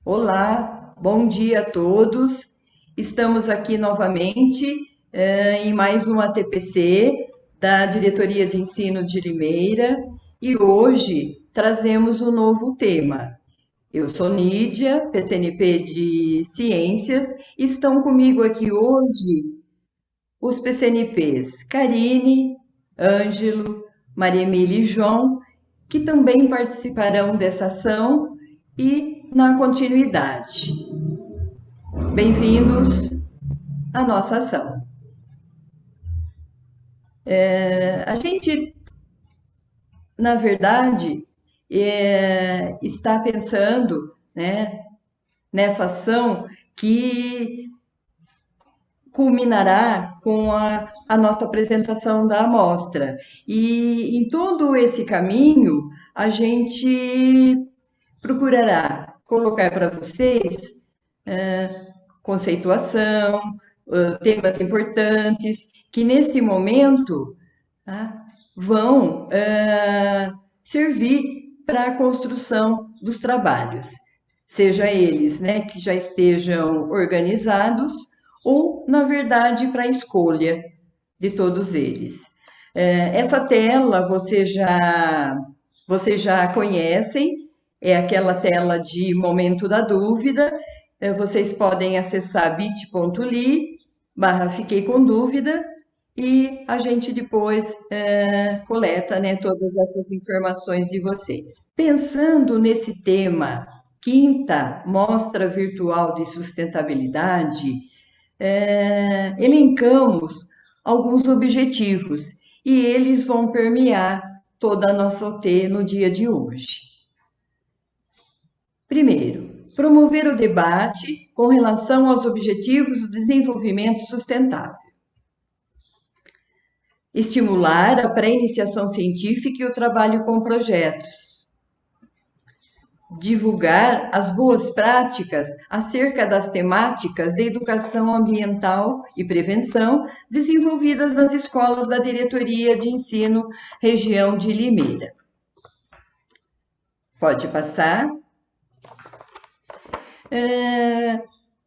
Olá, bom dia a todos. Estamos aqui novamente em mais uma TPC da Diretoria de Ensino de Limeira e hoje trazemos um novo tema. Eu sou Nídia, PCNP de Ciências, e estão comigo aqui hoje os PCNPs Karine, Ângelo, Maria Emília e João, que também participarão dessa ação e na continuidade. Bem-vindos à nossa ação. A gente, na verdade, está pensando, né, nessa ação que culminará com a nossa apresentação da amostra. E em todo esse caminho, a gente procurará colocar para vocês conceituação, temas importantes, que nesse momento tá, vão servir para a construção dos trabalhos, seja eles né, que já estejam organizados ou, na verdade, para a escolha de todos eles. Essa tela vocês já conhecem, é aquela tela de momento da dúvida. Vocês podem acessar bit.ly/fiquei com dúvida e a gente depois coleta né, todas essas informações de vocês. Pensando nesse tema, quinta Mostra Virtual de Sustentabilidade, elencamos alguns objetivos e eles vão permear toda a nossa OT no dia de hoje. Primeiro, promover o debate com relação aos objetivos do desenvolvimento sustentável. Estimular a pré-iniciação científica e o trabalho com projetos. Divulgar as boas práticas acerca das temáticas de educação ambiental e prevenção desenvolvidas nas escolas da Diretoria de Ensino Região de Limeira. Pode passar.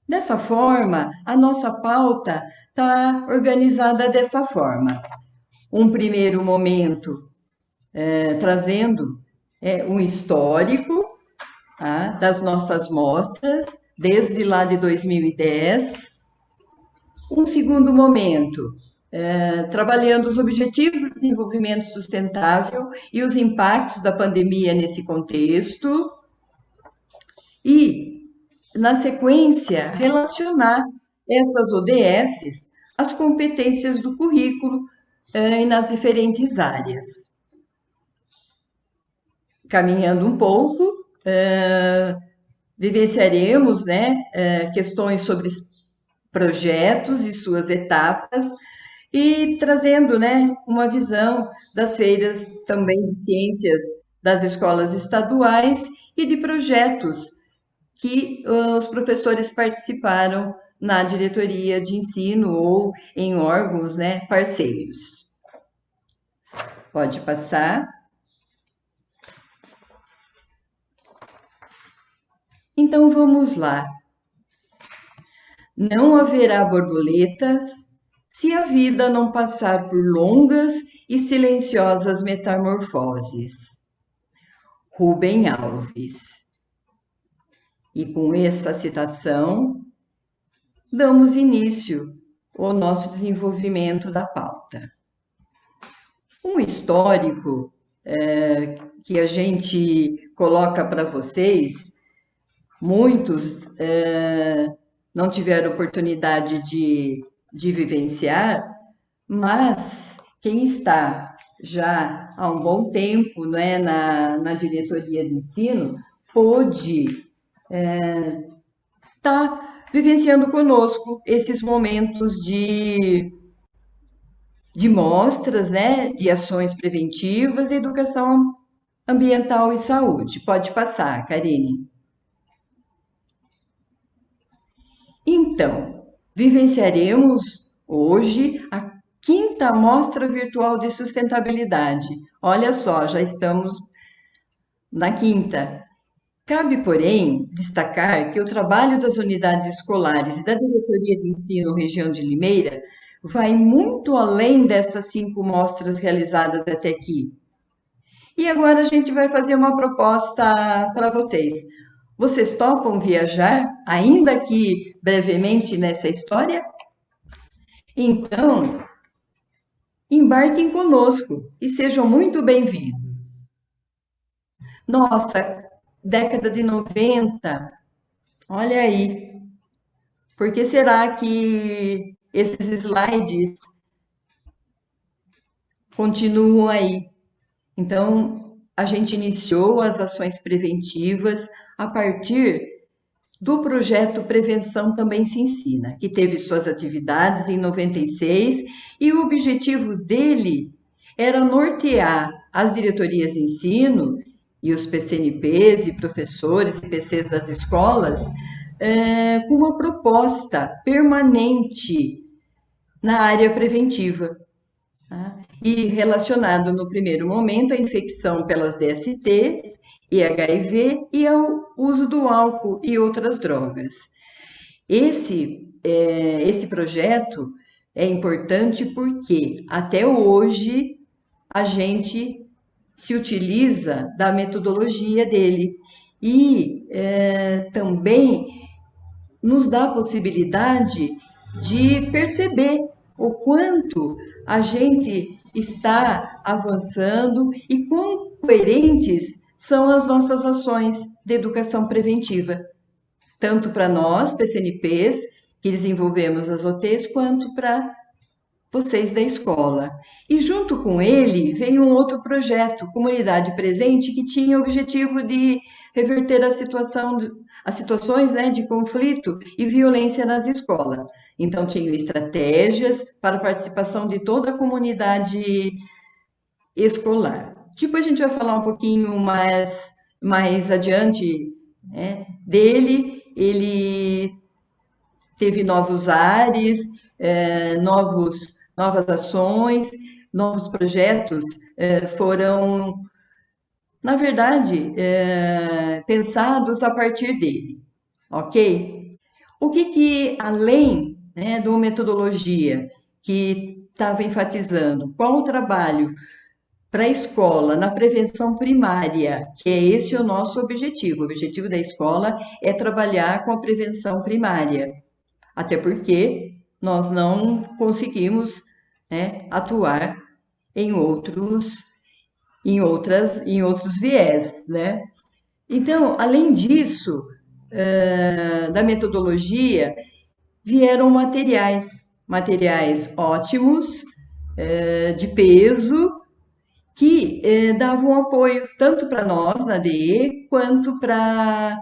Dessa forma, a nossa pauta está organizada dessa forma. Um primeiro momento trazendo um histórico das nossas mostras, desde lá de 2010. Um segundo momento, trabalhando os objetivos do desenvolvimento sustentável e os impactos da pandemia nesse contexto. E, na sequência, relacionar essas ODSs às competências do currículo e nas diferentes áreas. Caminhando um pouco, vivenciaremos né, questões sobre projetos e suas etapas e trazendo né, uma visão das feiras também de ciências das escolas estaduais e de projetos que os professores participaram na diretoria de ensino ou em órgãos né, parceiros. Pode passar. Então, vamos lá. Não haverá borboletas se a vida não passar por longas e silenciosas metamorfoses. Rubem Alves. E com essa citação, damos início ao nosso desenvolvimento da pauta. Um histórico que a gente coloca para vocês, muitos não tiveram oportunidade de vivenciar, mas quem está já há um bom tempo né, na diretoria de ensino pôde está vivenciando conosco esses momentos de mostras, né, de ações preventivas e educação ambiental e saúde. Pode passar, Karine. Então, vivenciaremos hoje a quinta Mostra Virtual de Sustentabilidade. Olha só, já estamos na quinta. Cabe, porém, destacar que o trabalho das unidades escolares e da Diretoria de Ensino Região de Limeira vai muito além destas 5 mostras realizadas até aqui. E agora a gente vai fazer uma proposta para vocês. Vocês topam viajar, ainda que brevemente, nessa história? Então, embarquem conosco e sejam muito bem-vindos. Nossa, década de 90, olha aí. Por que será que esses slides continuam aí? Então, a gente iniciou as ações preventivas a partir do projeto Prevenção Também Se Ensina, que teve suas atividades em 96, e o objetivo dele era nortear as diretorias de ensino e os PCNPs e professores e PCs das escolas com uma proposta permanente na área preventiva. Tá? E relacionado no primeiro momento à infecção pelas DSTs e HIV e ao uso do álcool e outras drogas. Esse projeto é importante porque até hoje a gente se utiliza da metodologia dele e também nos dá a possibilidade de perceber o quanto a gente está avançando e quão coerentes são as nossas ações de educação preventiva, tanto para nós, PCNPs, que desenvolvemos as OTs, quanto para vocês da escola. E junto com ele veio um outro projeto, Comunidade Presente, que tinha o objetivo de reverter as situações, né, de conflito e violência nas escolas. Então, tinham estratégias para a participação de toda a comunidade escolar. Depois a gente vai falar um pouquinho mais adiante, né, dele. Ele teve novos ares, novas ações, novos projetos foram, na verdade, pensados a partir dele, ok? O que além, né, de uma metodologia que estava enfatizando qual o trabalho para a escola na prevenção primária, que é esse o nosso objetivo. O objetivo da escola é trabalhar com a prevenção primária, até porque nós não conseguimos, né, atuar em outros viés, né? Então, além disso, da metodologia, vieram materiais ótimos, de peso, que davam apoio tanto para nós, na DE, quanto para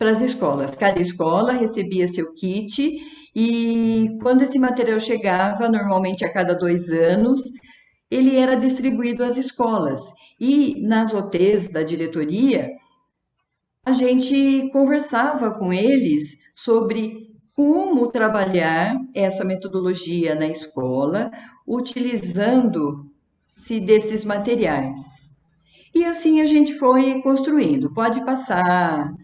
as escolas. Cada escola recebia seu kit e quando esse material chegava, normalmente a cada 2 anos, ele era distribuído às escolas. E nas OTs da diretoria, a gente conversava com eles sobre como trabalhar essa metodologia na escola, utilizando-se desses materiais. E assim a gente foi construindo. Pode passar,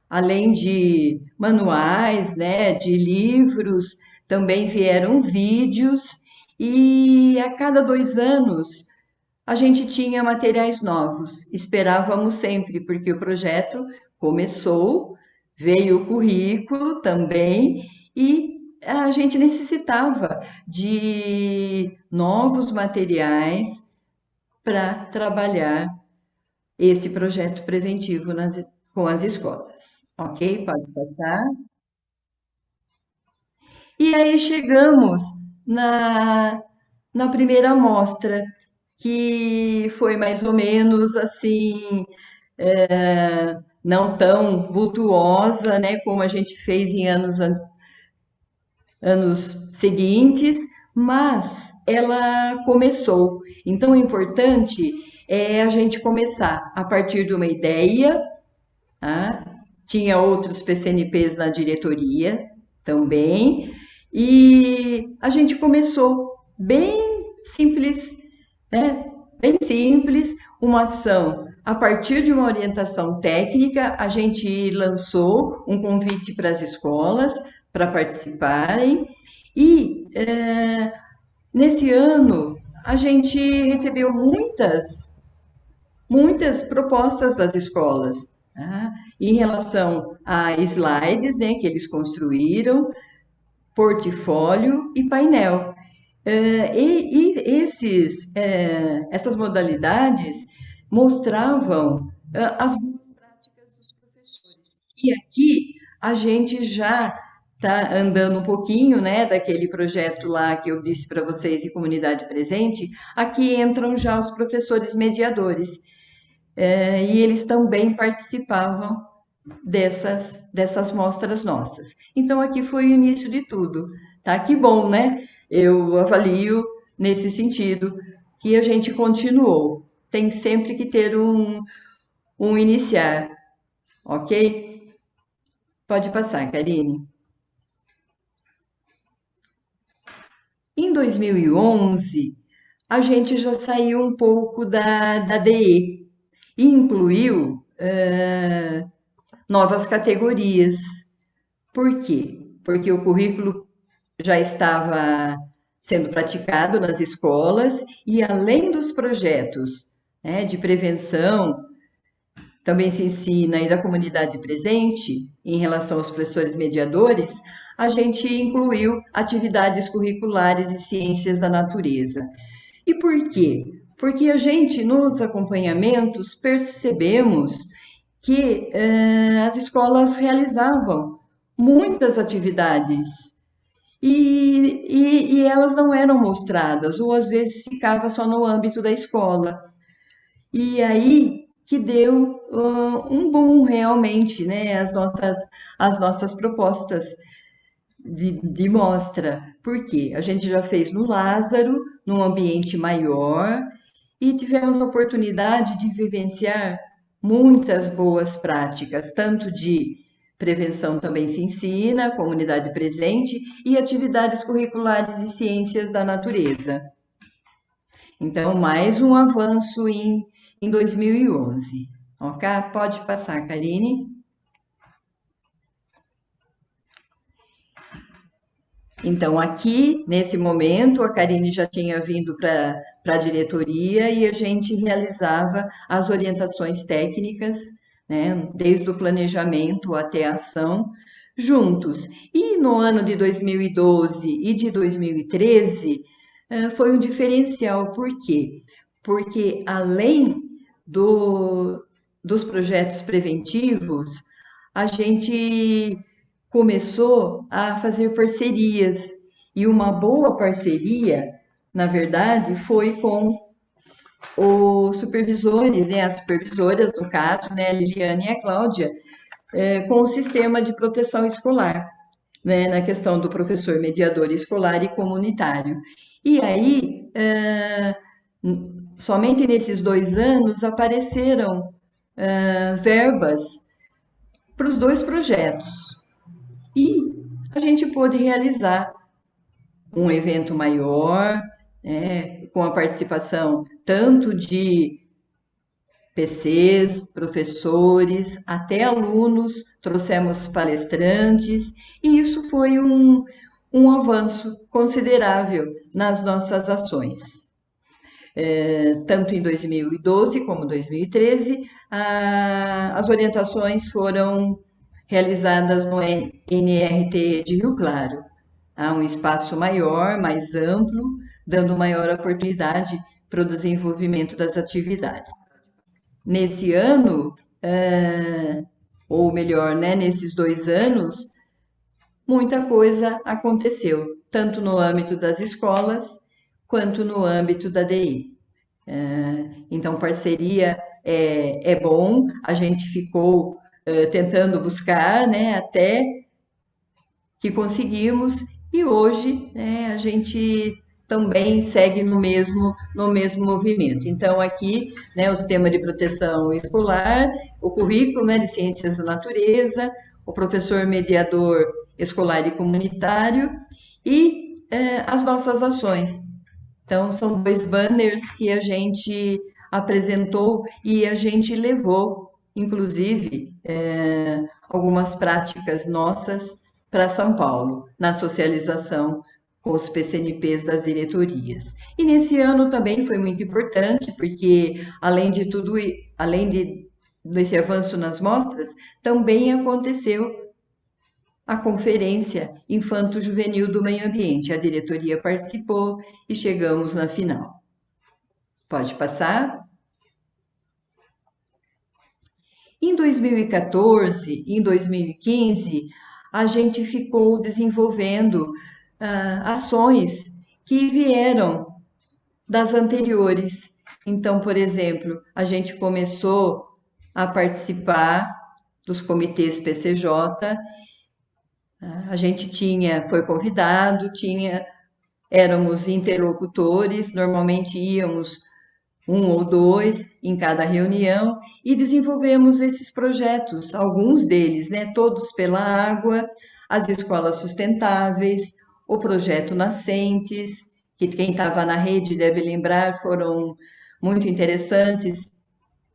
além de manuais, né, de livros, também vieram vídeos, e a cada 2 anos a gente tinha materiais novos. Esperávamos sempre, porque o projeto começou, veio o currículo também, e a gente necessitava de novos materiais para trabalhar esse projeto preventivo com as escolas. Ok? Pode passar. E aí chegamos na primeira amostra, que foi mais ou menos assim, não tão vultuosa, né, como a gente fez em anos seguintes, mas ela começou. Então, o importante é a gente começar a partir de uma ideia, tá? Tinha outros PCNPs na diretoria também, e a gente começou bem simples, né? Bem simples, uma ação a partir de uma orientação técnica, a gente lançou um convite para as escolas para participarem e nesse ano a gente recebeu muitas propostas das escolas, tá? Em relação a slides, né, que eles construíram, portfólio e painel. Essas modalidades mostravam as boas práticas dos professores. E aqui a gente já está andando um pouquinho, né, daquele projeto lá que eu disse para vocês de comunidade presente. Aqui entram já os professores mediadores. E eles também participavam dessas mostras nossas. Então, aqui foi o início de tudo, tá? Que bom, né? Eu avalio nesse sentido que a gente continuou. Tem sempre que ter um iniciar, ok? Pode passar, Karine. Em 2011, a gente já saiu um pouco da DE e incluiu novas categorias. Por quê? Porque o currículo já estava sendo praticado nas escolas e, além dos projetos, né, de prevenção, também se ensina e da comunidade presente em relação aos professores mediadores, a gente incluiu atividades curriculares e ciências da natureza. E por quê? Porque a gente, nos acompanhamentos, percebemos que as escolas realizavam muitas atividades e elas não eram mostradas, ou às vezes ficava só no âmbito da escola. E aí que deu um boom realmente, né, as nossas propostas de mostra. Por quê? A gente já fez no Lázaro, num ambiente maior, e tivemos a oportunidade de vivenciar muitas boas práticas, tanto de prevenção também se ensina, comunidade presente e atividades curriculares e ciências da natureza. Então, mais um avanço em 2011. Ok? Pode passar, Karine. Então, aqui, nesse momento, a Karine já tinha vindo para a diretoria e a gente realizava as orientações técnicas, né, desde o planejamento até a ação, juntos. E no ano de 2012 e de 2013, foi um diferencial. Por quê? Porque, além dos projetos preventivos, a gente começou a fazer parcerias. E uma boa parceria, na verdade, foi com os supervisores, né, as supervisoras, no caso, né, a Liliane e a Cláudia, com o sistema de proteção escolar, né, na questão do professor mediador escolar e comunitário. E aí, somente nesses 2 anos, apareceram verbas para os 2 projetos. E a gente pôde realizar um evento maior, com a participação tanto de PCs, professores, até alunos, trouxemos palestrantes, e isso foi um avanço considerável nas nossas ações. Tanto em 2012 como 2013, as orientações foram realizadas no NRT de Rio Claro. Há um espaço maior, mais amplo, dando maior oportunidade para o desenvolvimento das atividades. Nesse ano, ou melhor, né, nesses 2 anos, muita coisa aconteceu, tanto no âmbito das escolas, quanto no âmbito da DI. Então, parceria é bom, a gente ficou tentando buscar, né, até que conseguimos, e hoje, né, a gente também segue no mesmo movimento. Então, aqui, né, o sistema de proteção escolar, o currículo, né, de ciências da natureza, o professor mediador escolar e comunitário e as nossas ações. Então, são 2 banners que a gente apresentou e a gente levou, inclusive, algumas práticas nossas para São Paulo, na socialização com os PCNPs das diretorias. E nesse ano também foi muito importante, porque além de tudo, desse avanço nas mostras, também aconteceu a Conferência Infanto-Juvenil do Meio Ambiente. A diretoria participou e chegamos na final. Pode passar. Em 2014, em 2015, a gente ficou desenvolvendo ações que vieram das anteriores. Então, por exemplo, a gente começou a participar dos comitês PCJ, a gente foi convidado, éramos interlocutores, normalmente íamos 1 ou 2 em cada reunião e desenvolvemos esses projetos, alguns deles, né, todos pela água, as escolas sustentáveis, o projeto Nascentes, que quem estava na rede deve lembrar, foram muito interessantes,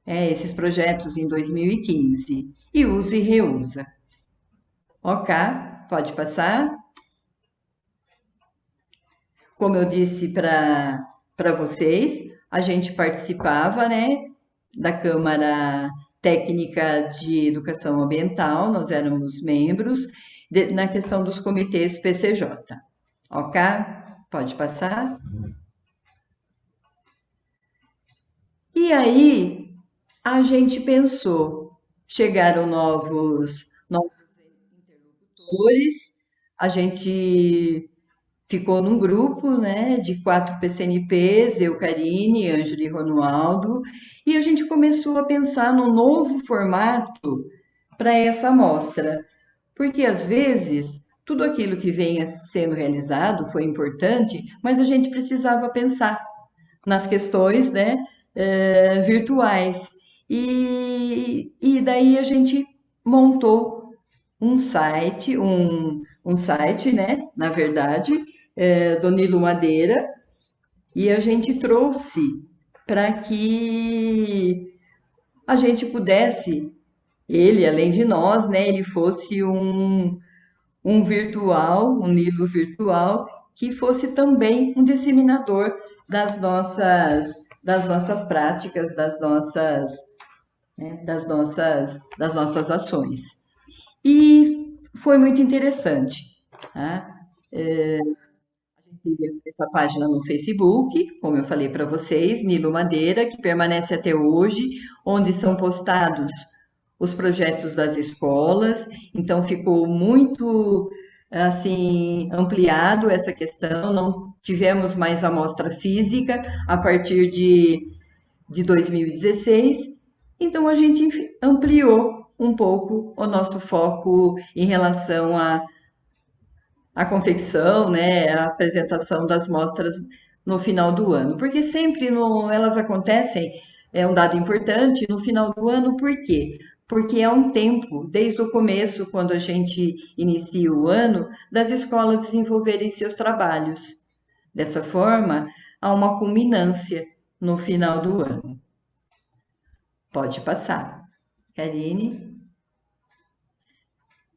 esses projetos em 2015, e Usa e Reusa. Ok, pode passar. Como eu disse para vocês, a gente participava, né, da Câmara Técnica de Educação Ambiental, nós éramos membros, na questão dos comitês PCJ. Ok? Pode passar. E aí, a gente pensou, chegaram novos interlocutores, a gente ficou num grupo, né, de 4 PCNPs, eu, Karine, Ângelo e Romualdo, e a gente começou a pensar num novo formato para essa mostra, porque às vezes tudo aquilo que vem sendo realizado foi importante, mas a gente precisava pensar nas questões, né, virtuais. E daí a gente montou um site, né, na verdade, do Nilo Madeira, e a gente trouxe para que a gente pudesse, ele, além de nós, né, ele fosse um virtual, um Nilo virtual, que fosse também um disseminador das nossas práticas, das nossas ações. E foi muito interessante. Tá? A gente teve essa página no Facebook, como eu falei para vocês, Nilo Madeira, que permanece até hoje, onde são postados os projetos das escolas, então ficou muito assim ampliado essa questão, não tivemos mais amostra física a partir de 2016, então a gente ampliou um pouco o nosso foco em relação à confecção, né, a apresentação das mostras no final do ano, porque sempre elas acontecem, é um dado importante, no final do ano, por quê? Porque é um tempo, desde o começo, quando a gente inicia o ano, das escolas desenvolverem seus trabalhos. Dessa forma, há uma culminância no final do ano. Pode passar. Karine.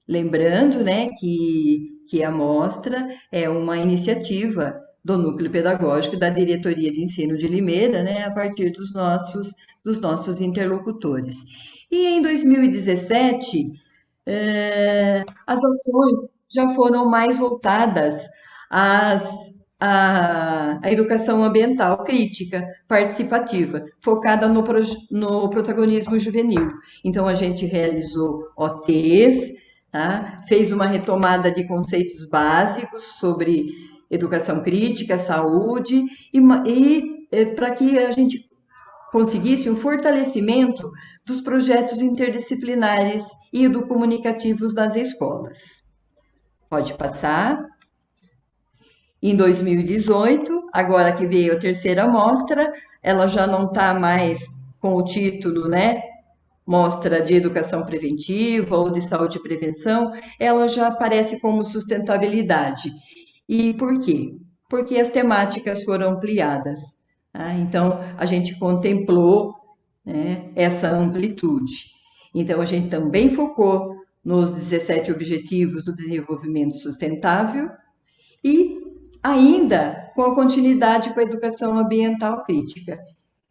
Lembrando, né, que a mostra é uma iniciativa do Núcleo Pedagógico da Diretoria de Ensino de Limeira, né, a partir dos nossos interlocutores. E em 2017, as ações já foram mais voltadas à educação ambiental crítica, participativa, focada no protagonismo juvenil. Então, a gente realizou OTs, tá? Fez uma retomada de conceitos básicos sobre educação crítica, saúde, e para que a gente conseguisse um fortalecimento dos projetos interdisciplinares e educomunicativos das escolas. Pode passar. Em 2018, agora que veio a terceira mostra, ela já não está mais com o título, né, Mostra de Educação Preventiva ou de Saúde e Prevenção, ela já aparece como sustentabilidade. E por quê? Porque as temáticas foram ampliadas. Tá? Então, a gente contemplou, né, essa amplitude. Então, a gente também focou nos 17 Objetivos do Desenvolvimento Sustentável e ainda com a continuidade com a educação ambiental crítica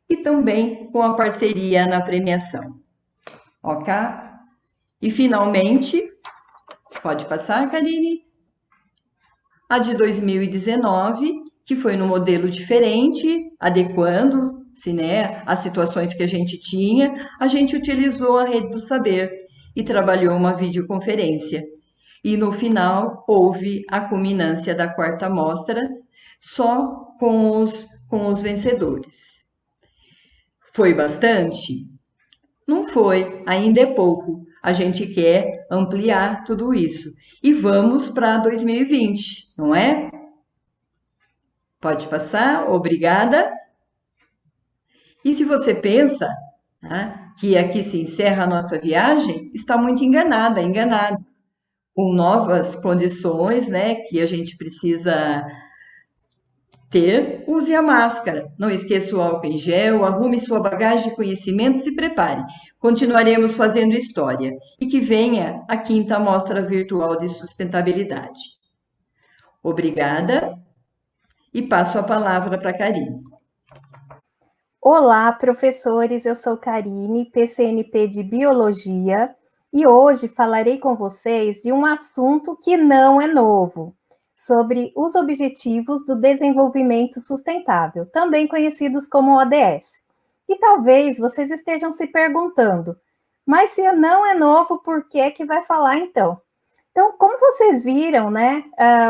e também com a parceria na premiação. Ok? E, finalmente, pode passar, Karine? A de 2019, que foi num modelo diferente, adequando-se, né, às situações que a gente tinha, a gente utilizou a Rede do Saber e trabalhou uma videoconferência. E no final houve a culminância da quarta mostra, só com os vencedores. Foi bastante? Não foi, ainda é pouco. A gente quer ampliar tudo isso. E vamos para 2020, não é? Pode passar, obrigada. E se você pensa, né, que aqui se encerra a nossa viagem, está muito enganada, enganado. Com novas condições, né, que a gente precisa ter, use a máscara. Não esqueça o álcool em gel, arrume sua bagagem de conhecimento e se prepare. Continuaremos fazendo história. E que venha a quinta Mostra Virtual de Sustentabilidade. Obrigada e passo a palavra para a Karine. Olá, professores, eu sou Karine, PCNP de Biologia, e hoje falarei com vocês de um assunto que não é novo, sobre os Objetivos do Desenvolvimento Sustentável, também conhecidos como ODS. E talvez vocês estejam se perguntando, mas se não é novo, por que é que vai falar então? Então, como vocês viram, né,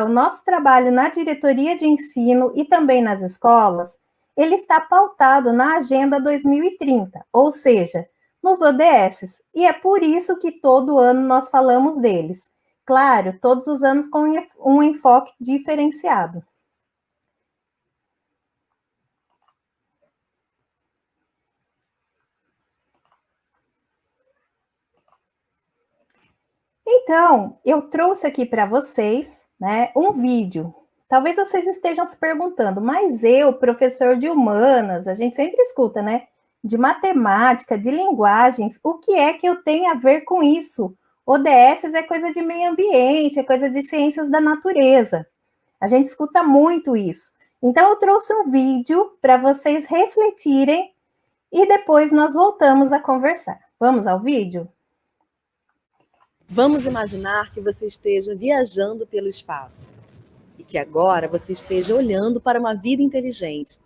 o nosso trabalho na diretoria de ensino e também nas escolas, ele está pautado na Agenda 2030, ou seja, nos ODS, e é por isso que todo ano nós falamos deles. Claro, todos os anos com um enfoque diferenciado. Então, eu trouxe aqui para vocês, né, um vídeo. Talvez vocês estejam se perguntando, mas eu, professor de humanas, a gente sempre escuta, né? De matemática, de linguagens, o que é que eu tenho a ver com isso? ODS é coisa de meio ambiente, é coisa de ciências da natureza. A gente escuta muito isso. Então, eu trouxe um vídeo para vocês refletirem e depois nós voltamos a conversar. Vamos ao vídeo? Vamos imaginar que você esteja viajando pelo espaço e que agora você esteja olhando para uma vida inteligente.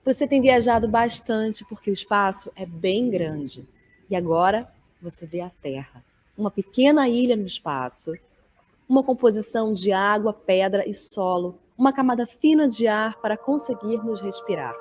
Você tem viajado bastante porque o espaço é bem grande e agora você vê a Terra, uma pequena ilha no espaço, uma composição de água, pedra e solo, uma camada fina de ar para conseguirmos respirar.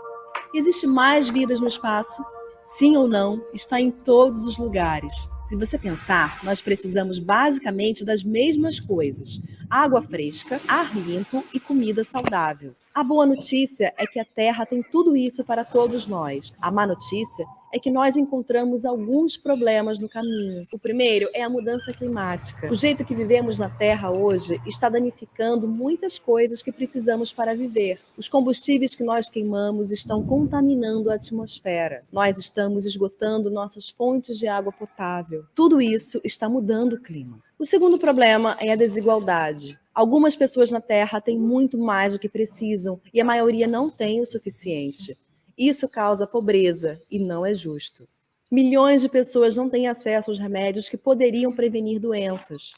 Existe mais vidas no espaço? Sim ou não, está em todos os lugares. Se você pensar, nós precisamos basicamente das mesmas coisas: água fresca, ar limpo e comida saudável. A boa notícia é que a Terra tem tudo isso para todos nós. A má notícia é que nós encontramos alguns problemas no caminho. O primeiro é a mudança climática. O jeito que vivemos na Terra hoje está danificando muitas coisas que precisamos para viver. Os combustíveis que nós queimamos estão contaminando a atmosfera. Nós estamos esgotando nossas fontes de água potável. Tudo isso está mudando o clima. O segundo problema é a desigualdade. Algumas pessoas na Terra têm muito mais do que precisam e a maioria não tem o suficiente. Isso causa pobreza e não é justo. Milhões de pessoas não têm acesso aos remédios que poderiam prevenir doenças.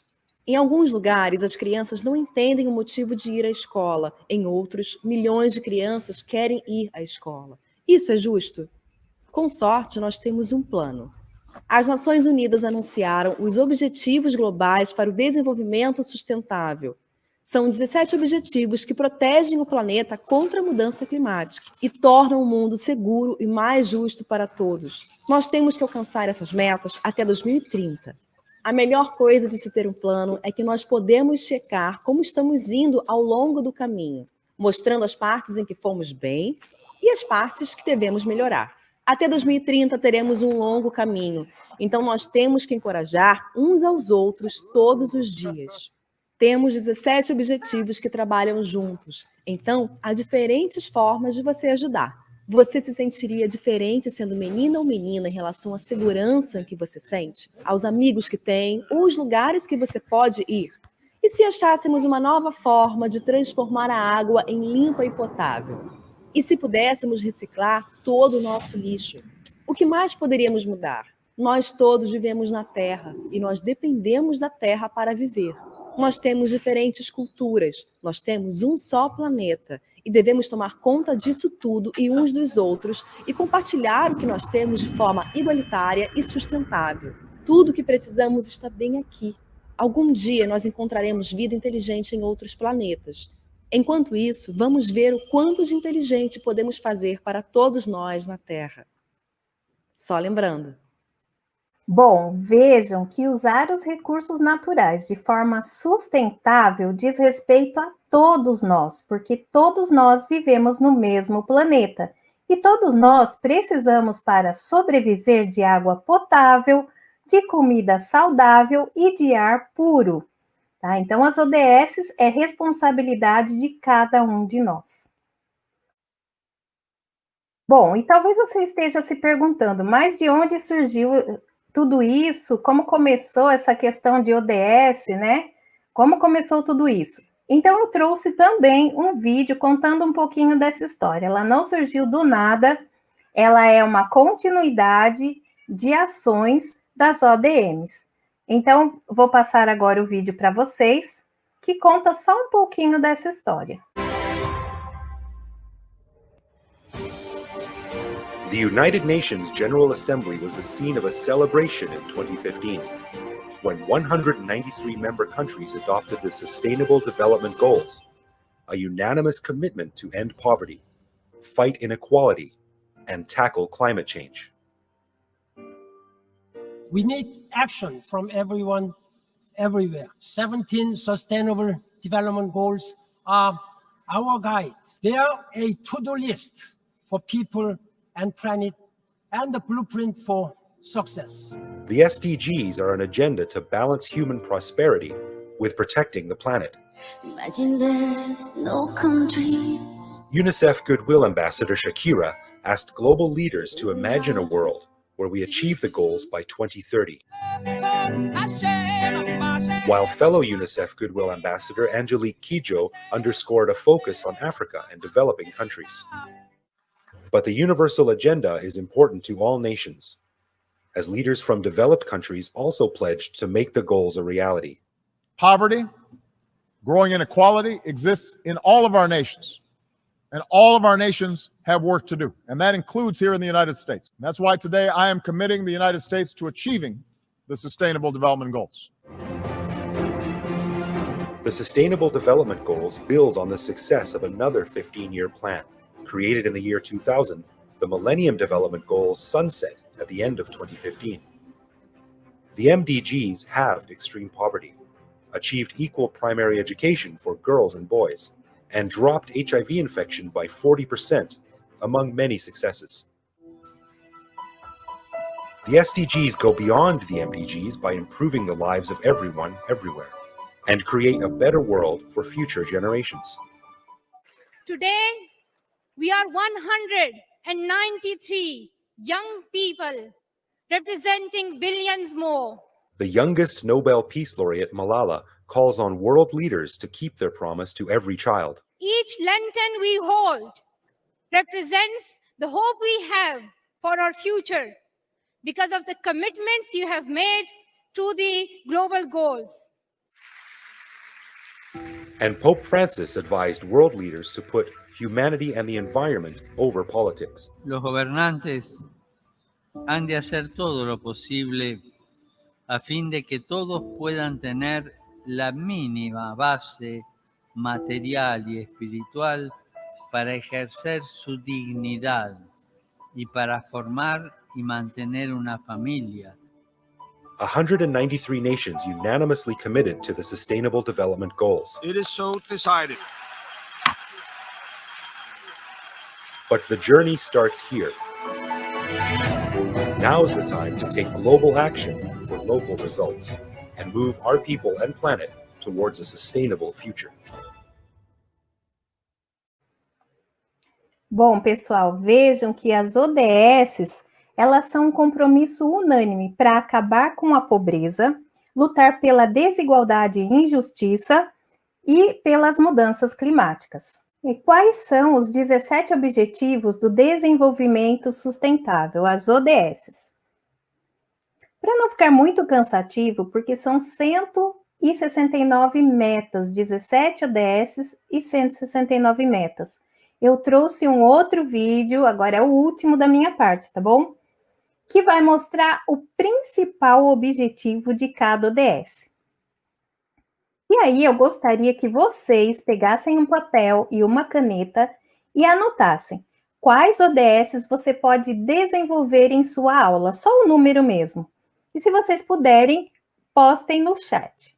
Em alguns lugares, as crianças não entendem o motivo de ir à escola. Em outros, milhões de crianças querem ir à escola. Isso é justo? Com sorte, nós temos um plano. As Nações Unidas anunciaram os Objetivos Globais para o Desenvolvimento Sustentável. São 17 objetivos que protegem o planeta contra a mudança climática e tornam o mundo seguro e mais justo para todos. Nós temos que alcançar essas metas até 2030. A melhor coisa de se ter um plano é que nós podemos checar como estamos indo ao longo do caminho, mostrando as partes em que fomos bem e as partes que devemos melhorar. Até 2030 teremos um longo caminho, então nós temos que encorajar uns aos outros todos os dias. Temos 17 objetivos que trabalham juntos, então há diferentes formas de você ajudar. Você se sentiria diferente sendo menina ou menina em relação à segurança que você sente, aos amigos que tem, ou os lugares que você pode ir? E se achássemos uma nova forma de transformar a água em limpa e potável? E se pudéssemos reciclar todo o nosso lixo? O que mais poderíamos mudar? Nós todos vivemos na Terra e nós dependemos da Terra para viver. Nós temos diferentes culturas, nós temos um só planeta e devemos tomar conta disso tudo e uns dos outros e compartilhar o que nós temos de forma igualitária e sustentável. Tudo o que precisamos está bem aqui. Algum dia nós encontraremos vida inteligente em outros planetas. Enquanto isso, vamos ver o quanto de inteligente podemos fazer para todos nós na Terra. Só lembrando. Bom, vejam que usar os recursos naturais de forma sustentável diz respeito a todos nós, porque todos nós vivemos no mesmo planeta e todos nós precisamos para sobreviver de água potável, de comida saudável e de ar puro. Tá? Então, as ODS é responsabilidade de cada um de nós. Bom, e talvez você esteja se perguntando, mas de onde surgiu tudo isso? Como começou essa questão de ODS, né? Como começou tudo isso? Então, eu trouxe também um vídeo contando um pouquinho dessa história. Ela não surgiu do nada, ela é uma continuidade de ações das ODMs. Então, vou passar agora o vídeo para vocês, que conta só um pouquinho dessa história. The United Nations General Assembly was the scene of a celebration in 2015, when 193 member countries adopted the Sustainable Development Goals, a unanimous commitment to end poverty, fight inequality, and tackle climate change. We need action from everyone, everywhere. 17 Sustainable Development Goals are our guide. They are a to-do list for people and planet, and the blueprint for success. The SDGs are an agenda to balance human prosperity with protecting the planet. Imagine there's no countries. UNICEF Goodwill Ambassador Shakira asked global leaders to imagine a world where we achieve the goals by 2030. While fellow UNICEF Goodwill Ambassador Angelique Kidjo underscored a focus on Africa and developing countries. But the universal agenda is important to all nations, as leaders from developed countries also pledged to make the goals a reality. Poverty, growing inequality exists in all of our nations, and all of our nations have work to do, and that includes here in the United States. And that's why today I am committing the United States to achieving the Sustainable Development Goals. The Sustainable Development Goals build on the success of another 15-year plan. Created in the year 2000, the Millennium Development Goals sunset at the end of 2015. The MDGs halved extreme poverty, achieved equal primary education for girls and boys, and dropped HIV infection by 40%, among many successes. The SDGs go beyond the MDGs by improving the lives of everyone, everywhere, and create a better world for future generations. Today, we are 193 young people representing billions more. The youngest Nobel Peace Laureate, Malala, calls on world leaders to keep their promise to every child. Each lantern we hold represents the hope we have for our future because of the commitments you have made to the global goals. And Pope Francis advised world leaders to put humanity and the environment over politics. Los gobernantes han de hacer todo lo posible a fin de que todos puedan tener la mínima base material y espiritual para ejercer su dignidad y para formar y mantener una familia. 193 nations unanimously committed to the Sustainable Development Goals. It is so decided. But the journey starts here. Now's the time to take global action for local results and move our people and planet towards a sustainable future. Bom, pessoal, vejam que as ODSs, elas são um compromisso unânime para acabar com a pobreza, lutar pela desigualdade e injustiça e pelas mudanças climáticas. E quais são os 17 Objetivos do Desenvolvimento Sustentável, as ODSs? Para não ficar muito cansativo, porque são 169 metas, 17 ODSs e 169 metas. Eu trouxe um outro vídeo, agora é o último da minha parte, tá bom? Que vai mostrar o principal objetivo de cada ODS. E aí eu gostaria que vocês pegassem um papel e uma caneta e anotassem quais ODSs você pode desenvolver em sua aula, só o número mesmo. E se vocês puderem, postem no chat.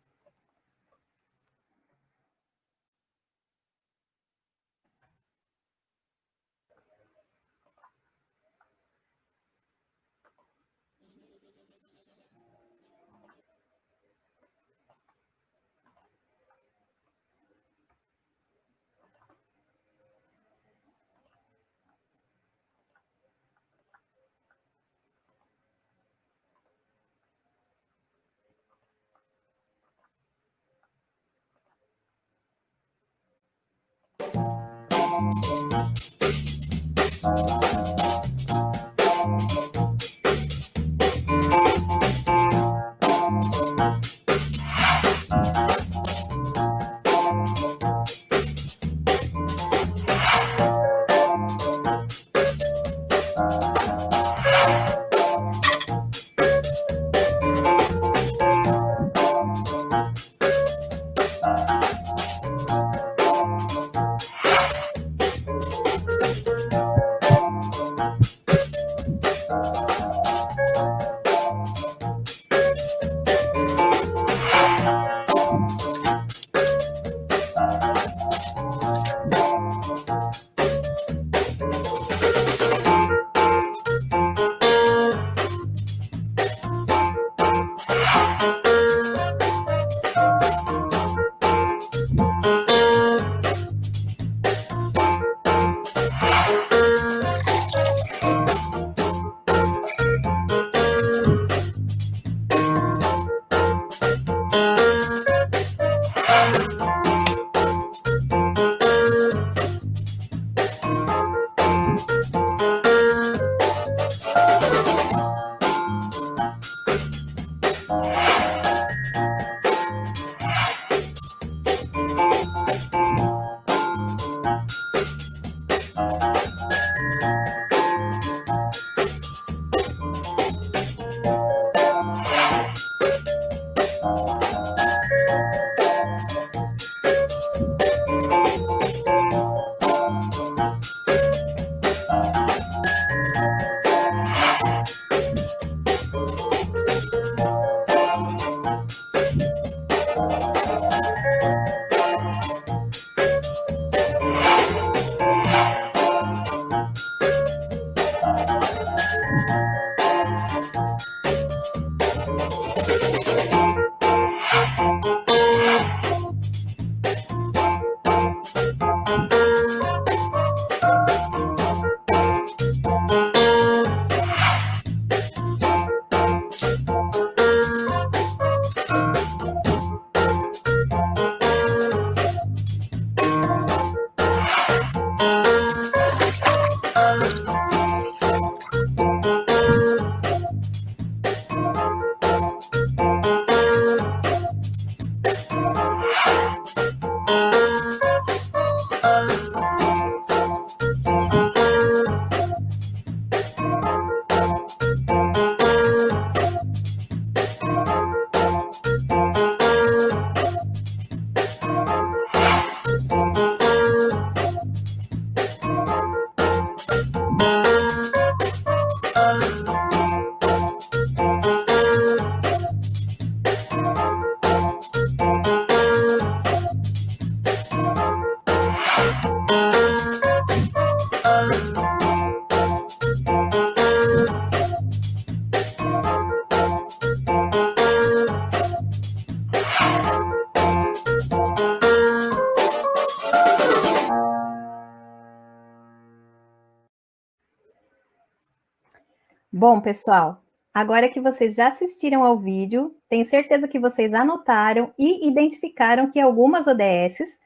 Bom, pessoal, agora que vocês já assistiram ao vídeo, tenho certeza que vocês anotaram e identificaram que algumas ODSs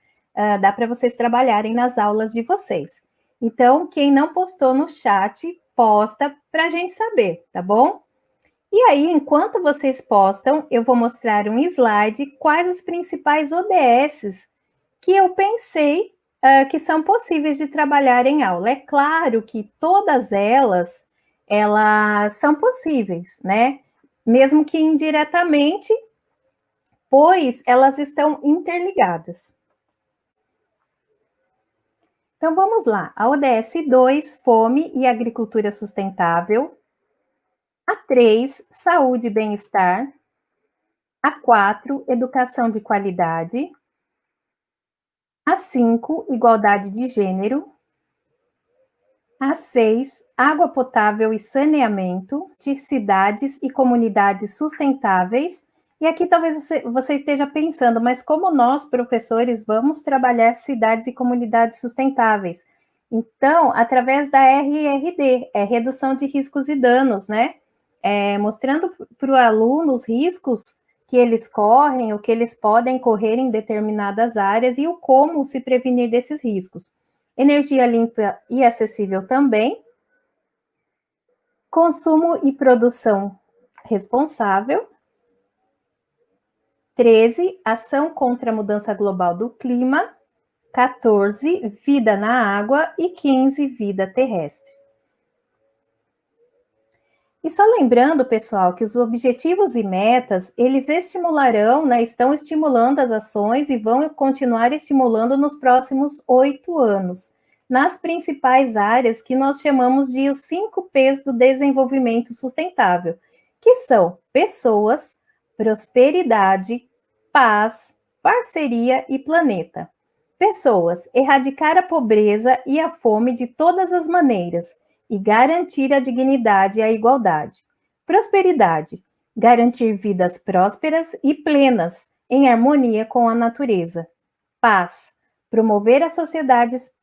dá para vocês trabalharem nas aulas de vocês. Então, quem não postou no chat, posta para a gente saber, tá bom? E aí, enquanto vocês postam, eu vou mostrar um slide quais as principais ODSs que eu pensei que são possíveis de trabalhar em aula. É claro que todas elas são possíveis, né? Mesmo que indiretamente, pois elas estão interligadas. Então, vamos lá. A ODS 2, Fome e Agricultura Sustentável. A 3, Saúde e Bem-Estar. A 4, Educação de Qualidade. A 5, Igualdade de Gênero. A 6, Água Potável e Saneamento de Cidades e Comunidades Sustentáveis. E aqui talvez você esteja pensando, mas como nós, professores, vamos trabalhar cidades e comunidades sustentáveis? Então, através da RRD, Redução de Riscos e Danos, né? Mostrando para o aluno os riscos que eles correm, o que eles podem correr em determinadas áreas e o como se prevenir desses riscos. Energia limpa e acessível também. Consumo e produção responsável. 13, ação contra a mudança global do clima. 14, vida na água. E 15, vida terrestre. E só lembrando, pessoal, que os objetivos e metas, eles estimularão, né, estão estimulando as ações e vão continuar estimulando nos próximos 8 anos, nas principais áreas que nós chamamos de os 5 P's do desenvolvimento sustentável, que são pessoas, prosperidade, paz, parceria e planeta. Pessoas, erradicar a pobreza e a fome de todas as maneiras e garantir a dignidade e a igualdade. Prosperidade, garantir vidas prósperas e plenas, em harmonia com a natureza. Paz, promover sociedades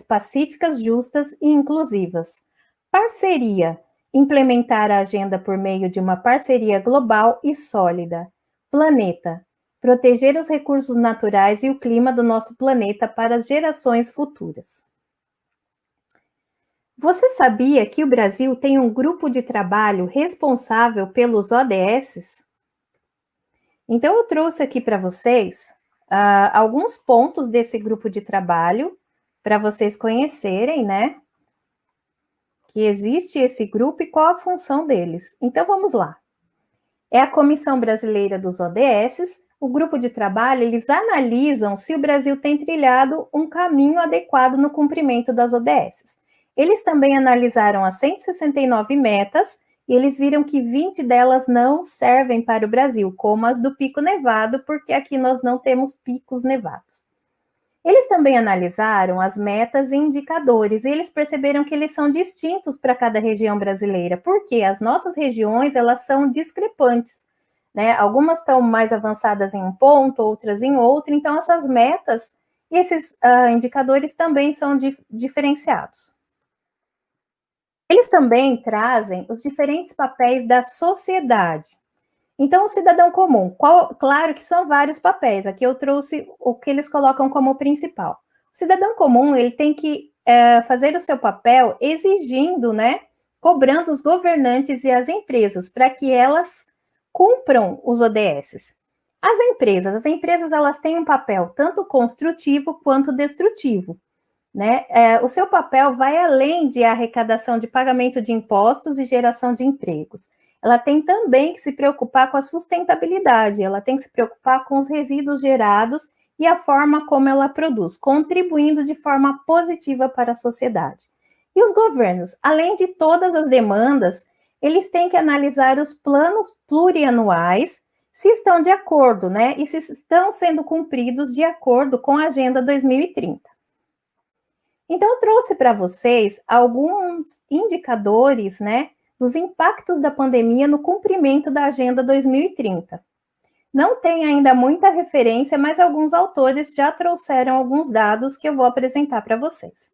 pacíficas, justas e inclusivas. Parceria, implementar a agenda por meio de uma parceria global e sólida. Planeta, proteger os recursos naturais e o clima do nosso planeta para as gerações futuras. Você sabia que o Brasil tem um grupo de trabalho responsável pelos ODSs? Então, eu trouxe aqui para vocês alguns pontos desse grupo de trabalho, para vocês conhecerem, né? Que existe esse grupo e qual a função deles. Então, vamos lá. É a Comissão Brasileira dos ODSs. O grupo de trabalho, eles analisam se o Brasil tem trilhado um caminho adequado no cumprimento das ODSs. Eles também analisaram as 169 metas e eles viram que 20 delas não servem para o Brasil, como as do Pico Nevado, porque aqui nós não temos picos nevados. Eles também analisaram as metas e indicadores e eles perceberam que eles são distintos para cada região brasileira, porque as nossas regiões, elas são discrepantes, né? Algumas estão mais avançadas em um ponto, outras em outro, então essas metas e esses indicadores também são diferenciados. Eles também trazem os diferentes papéis da sociedade. Então, o cidadão comum, claro que são vários papéis, aqui eu trouxe o que eles colocam como principal. O cidadão comum, ele tem que fazer o seu papel exigindo, né, cobrando os governantes e as empresas para que elas cumpram os ODSs. As empresas elas têm um papel tanto construtivo quanto destrutivo. Né? O seu papel vai além de arrecadação de pagamento de impostos e geração de empregos. Ela tem também que se preocupar com a sustentabilidade, ela tem que se preocupar com os resíduos gerados e a forma como ela produz, contribuindo de forma positiva para a sociedade. E os governos, além de todas as demandas, eles têm que analisar os planos plurianuais, se estão de acordo, né? E se estão sendo cumpridos de acordo com a Agenda 2030. Então, eu trouxe para vocês alguns indicadores, né, dos impactos da pandemia no cumprimento da Agenda 2030. Não tem ainda muita referência, mas alguns autores já trouxeram alguns dados que eu vou apresentar para vocês.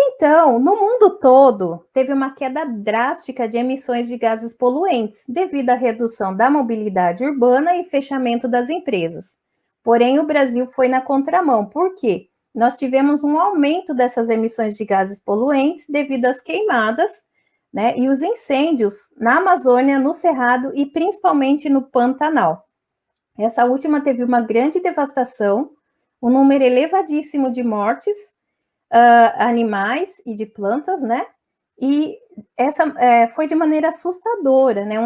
Então, no mundo todo, teve uma queda drástica de emissões de gases poluentes devido à redução da mobilidade urbana e fechamento das empresas. Porém, o Brasil foi na contramão. Por quê? Nós tivemos um aumento dessas emissões de gases poluentes devido às queimadas, né, e os incêndios na Amazônia, no Cerrado e principalmente no Pantanal. Essa última teve uma grande devastação, um número elevadíssimo de mortes, animais e de plantas, né? E essa foi de maneira assustadora, né?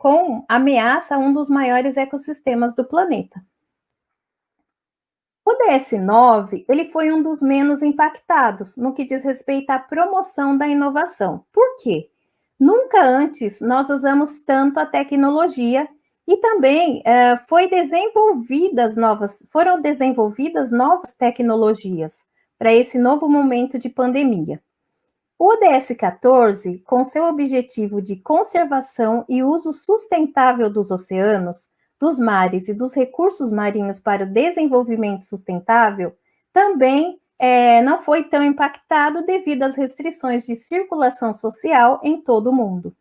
Com ameaça a um dos maiores ecossistemas do planeta. O DS9, ele foi um dos menos impactados no que diz respeito à promoção da inovação. Por quê? Nunca antes nós usamos tanto a tecnologia e também foram desenvolvidas novas tecnologias para esse novo momento de pandemia. O ODS 14, com seu objetivo de conservação e uso sustentável dos oceanos, dos mares e dos recursos marinhos para o desenvolvimento sustentável, também não foi tão impactado devido às restrições de circulação social em todo o mundo.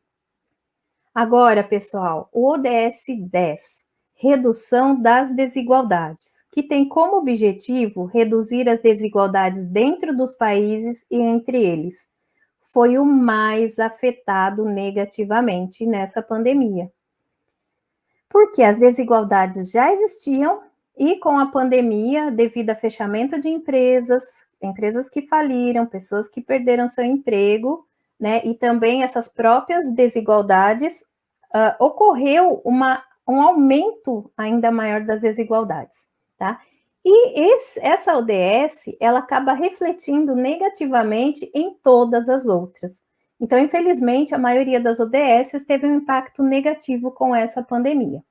Agora, pessoal, o ODS 10, redução das desigualdades, que tem como objetivo reduzir as desigualdades dentro dos países e entre eles, foi o mais afetado negativamente nessa pandemia. Porque as desigualdades já existiam e com a pandemia, devido a fechamento de empresas que faliram, pessoas que perderam seu emprego, né, e também essas próprias desigualdades, ocorreu um aumento ainda maior das desigualdades, tá? E essa ODS, ela acaba refletindo negativamente em todas as outras. Então, infelizmente, a maioria das ODSs teve um impacto negativo com essa pandemia.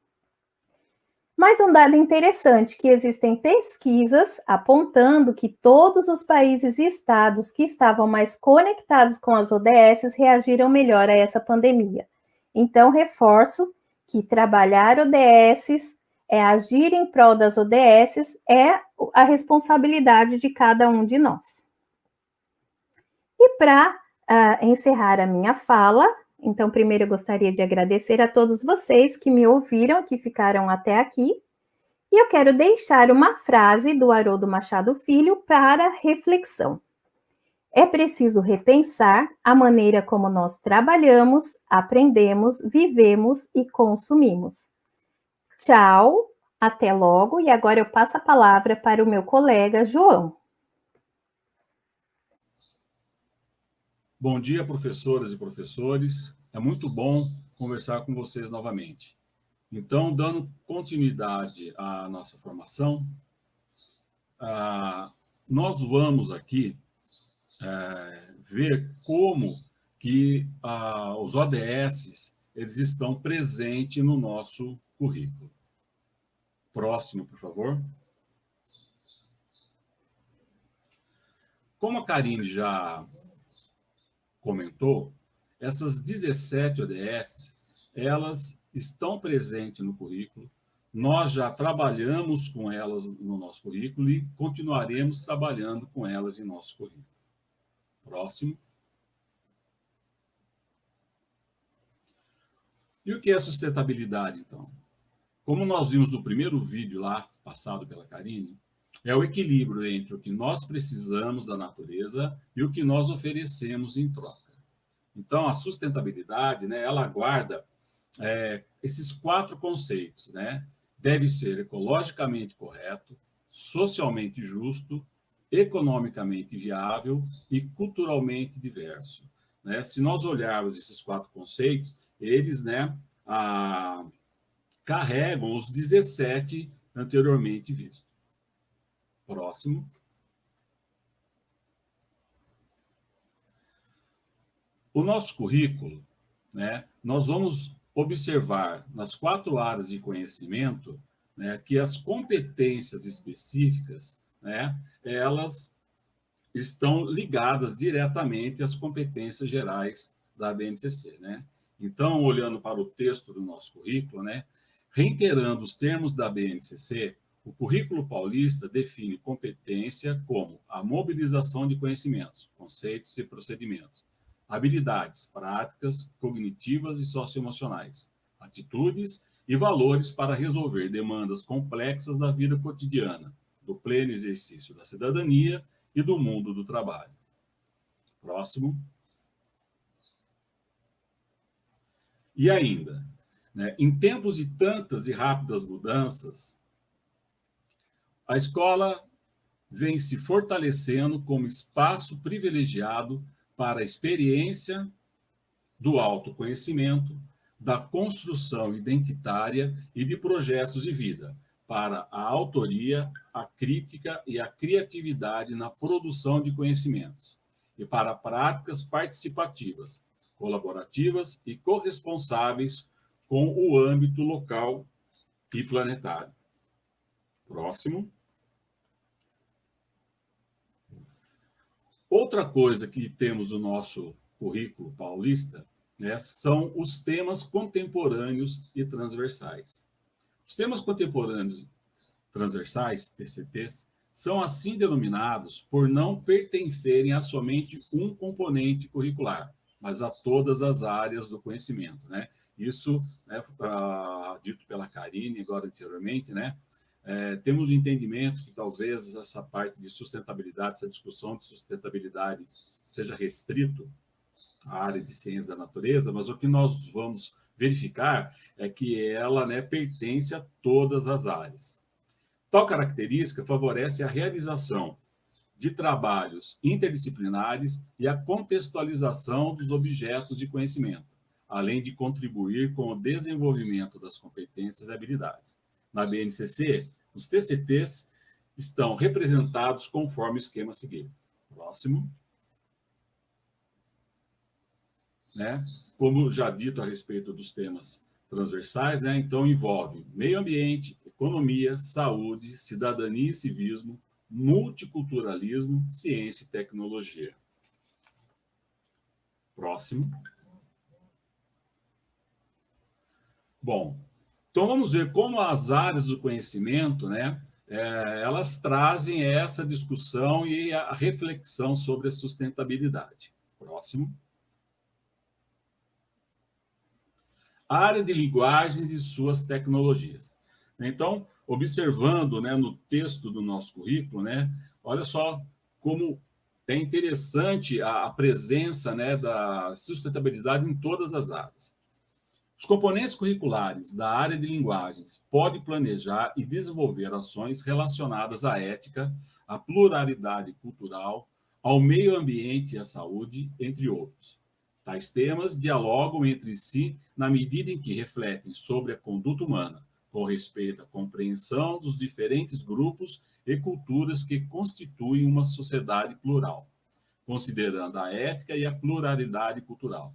Mas um dado interessante, que existem pesquisas apontando que todos os países e estados que estavam mais conectados com as ODSs reagiram melhor a essa pandemia. Então, reforço que trabalhar ODSs, agir em prol das ODSs, é a responsabilidade de cada um de nós. E para encerrar a minha fala, então, primeiro eu gostaria de agradecer a todos vocês que me ouviram, que ficaram até aqui, e eu quero deixar uma frase do Haroldo Machado Filho para reflexão. É preciso repensar a maneira como nós trabalhamos, aprendemos, vivemos e consumimos. Tchau, até logo, e agora eu passo a palavra para o meu colega João. Bom dia, professoras e professores. É muito bom conversar com vocês novamente. Então, dando continuidade à nossa formação, nós vamos aqui ver como que os ODS eles estão presentes no nosso currículo. Próximo, por favor. Como a Karine já comentou, essas 17 ODS, elas estão presentes no currículo, nós já trabalhamos com elas no nosso currículo e continuaremos trabalhando com elas em nosso currículo. Próximo. E o que é sustentabilidade, então? Como nós vimos no primeiro vídeo lá, passado pela Karine, é o equilíbrio entre o que nós precisamos da natureza e o que nós oferecemos em troca. Então, a sustentabilidade, né, ela guarda esses 4 conceitos, né? Deve ser ecologicamente correto, socialmente justo, economicamente viável e culturalmente diverso. Né? Se nós olharmos esses 4 conceitos, eles, né, carregam os 17 anteriormente vistos. Próximo. O nosso currículo, né, nós vamos observar nas 4 áreas de conhecimento, né, que as competências específicas, né, elas estão ligadas diretamente às competências gerais da BNCC. Né? Então, olhando para o texto do nosso currículo, né, reiterando os termos da BNCC, O currículo paulista define competência como a mobilização de conhecimentos, conceitos e procedimentos, habilidades, práticas, cognitivas e socioemocionais, atitudes e valores para resolver demandas complexas da vida cotidiana, do pleno exercício da cidadania e do mundo do trabalho. Próximo. E ainda, né, em tempos de tantas e rápidas mudanças, a escola vem se fortalecendo como espaço privilegiado para a experiência do autoconhecimento, da construção identitária e de projetos de vida, para a autoria, a crítica e a criatividade na produção de conhecimentos, e para práticas participativas, colaborativas e corresponsáveis com o âmbito local e planetário. Próximo. Outra coisa que temos no nosso currículo paulista, né, são os temas contemporâneos e transversais. Os temas contemporâneos transversais, TCTs, são assim denominados por não pertencerem a somente um componente curricular, mas a todas as áreas do conhecimento, né? Isso, né, dito pela Karine agora anteriormente, né? Temos o entendimento que talvez essa parte de sustentabilidade, essa discussão de sustentabilidade seja restrito à área de ciências da natureza, mas o que nós vamos verificar é que ela, né, pertence a todas as áreas. Tal característica favorece a realização de trabalhos interdisciplinares e a contextualização dos objetos de conhecimento, além de contribuir com o desenvolvimento das competências e habilidades. Na BNCC, os TCTs estão representados conforme o esquema a seguir. Próximo. Né? Como já dito a respeito dos temas transversais, né? Então envolve meio ambiente, economia, saúde, cidadania e civismo, multiculturalismo, ciência e tecnologia. Próximo. Bom, então vamos ver como as áreas do conhecimento, né, elas trazem essa discussão e a reflexão sobre a sustentabilidade. Próximo. Área de linguagens e suas tecnologias. Então, observando, né, no texto do nosso currículo, né, olha só como é interessante a presença, né, da sustentabilidade em todas as áreas. Os componentes curriculares da área de linguagens podem planejar e desenvolver ações relacionadas à ética, à pluralidade cultural, ao meio ambiente e à saúde, entre outros. Tais temas dialogam entre si na medida em que refletem sobre a conduta humana, com respeito à compreensão dos diferentes grupos e culturas que constituem uma sociedade plural, considerando a ética e a pluralidade cultural.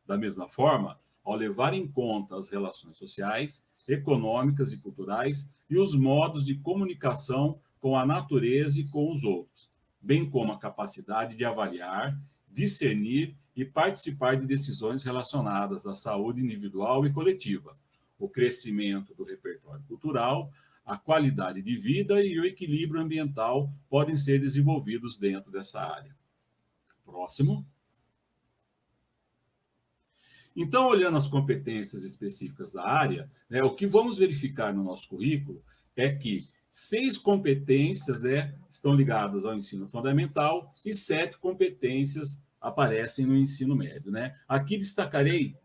Da mesma forma, ao levar em conta as relações sociais, econômicas e culturais e os modos de comunicação com a natureza e com os outros, bem como a capacidade de avaliar, discernir e participar de decisões relacionadas à saúde individual e coletiva, o crescimento do repertório cultural, a qualidade de vida e o equilíbrio ambiental podem ser desenvolvidos dentro dessa área. Próximo. Então, olhando as competências específicas da área, né, o que vamos verificar no nosso currículo é que 6 competências, né, estão ligadas ao ensino fundamental e 7 competências aparecem no ensino médio, né? Aqui destacarei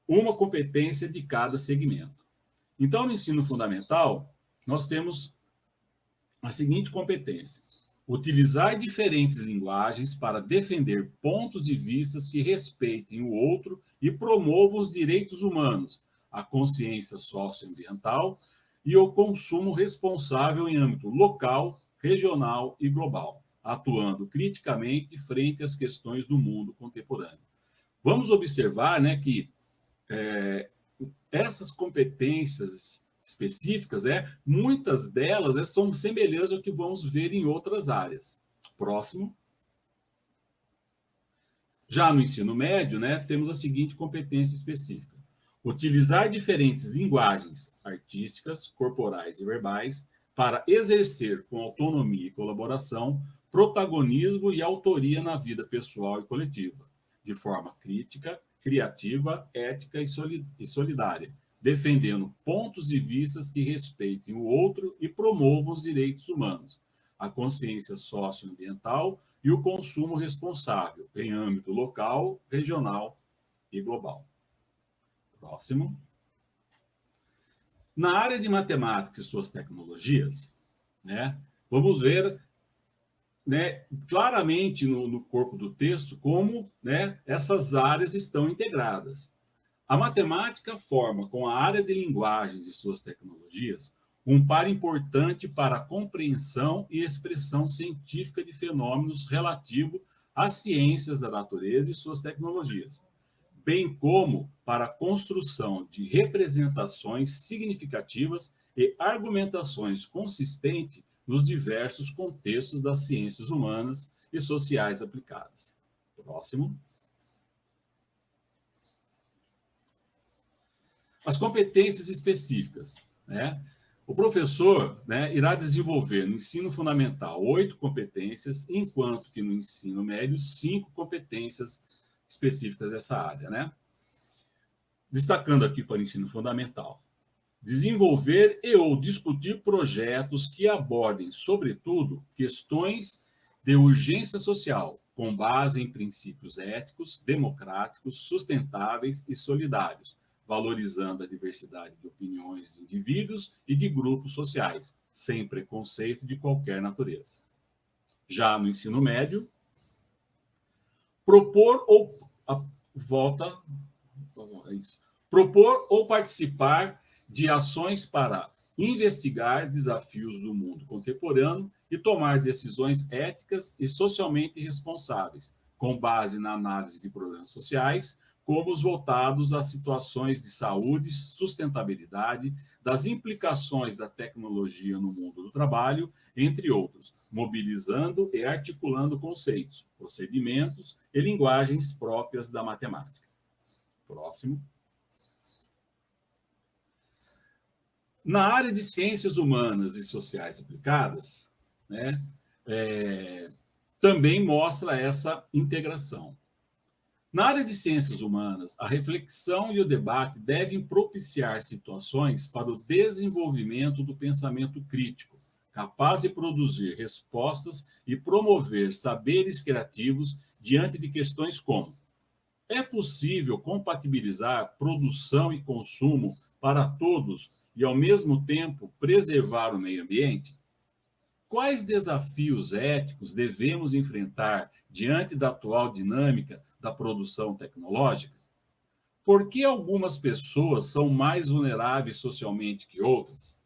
uma competência de cada segmento. Então, no ensino fundamental, nós temos a seguinte competência: utilizar diferentes linguagens para defender pontos de vista que respeitem o outro e promovam os direitos humanos, a consciência socioambiental e o consumo responsável em âmbito local, regional e global, atuando criticamente frente às questões do mundo contemporâneo. Vamos observar, né, que essas competências específicas, muitas delas são semelhantes ao que vamos ver em outras áreas. Próximo. Já no ensino médio, né, temos a seguinte competência específica: utilizar diferentes linguagens artísticas, corporais e verbais para exercer com autonomia e colaboração protagonismo e autoria na vida pessoal e coletiva, de forma crítica, criativa, ética e solidária, defendendo pontos de vista que respeitem o outro e promovam os direitos humanos, a consciência socioambiental e o consumo responsável em âmbito local, regional e global. Próximo. Na área de matemática e suas tecnologias, né, vamos ver, né, claramente no corpo do texto como, né, essas áreas estão integradas. A matemática forma, com a área de linguagens e suas tecnologias, um par importante para a compreensão e expressão científica de fenômenos relativos às ciências da natureza e suas tecnologias, bem como para a construção de representações significativas e argumentações consistentes nos diversos contextos das ciências humanas e sociais aplicadas. Próximo. As competências específicas, né? O professor, né, irá desenvolver no ensino fundamental 8 competências, enquanto que no ensino médio 5 competências específicas dessa área, né? Destacando aqui para o ensino fundamental: desenvolver e ou discutir projetos que abordem, sobretudo, questões de urgência social, com base em princípios éticos, democráticos, sustentáveis e solidários, valorizando a diversidade de opiniões de indivíduos e de grupos sociais, sem preconceito de qualquer natureza. Já no ensino médio, propor ou participar de ações para investigar desafios do mundo contemporâneo e tomar decisões éticas e socialmente responsáveis, com base na análise de problemas sociais, como os voltados a situações de saúde, sustentabilidade, das implicações da tecnologia no mundo do trabalho, entre outros, mobilizando e articulando conceitos, procedimentos e linguagens próprias da matemática. Próximo. Na área de ciências humanas e sociais aplicadas, né, também mostra essa integração. Na área de ciências humanas, a reflexão e o debate devem propiciar situações para o desenvolvimento do pensamento crítico, capaz de produzir respostas e promover saberes criativos diante de questões como: é possível compatibilizar produção e consumo para todos e, ao mesmo tempo, preservar o meio ambiente? Quais desafios éticos devemos enfrentar diante da atual dinâmica da produção tecnológica? Por que algumas pessoas são mais vulneráveis socialmente que outras?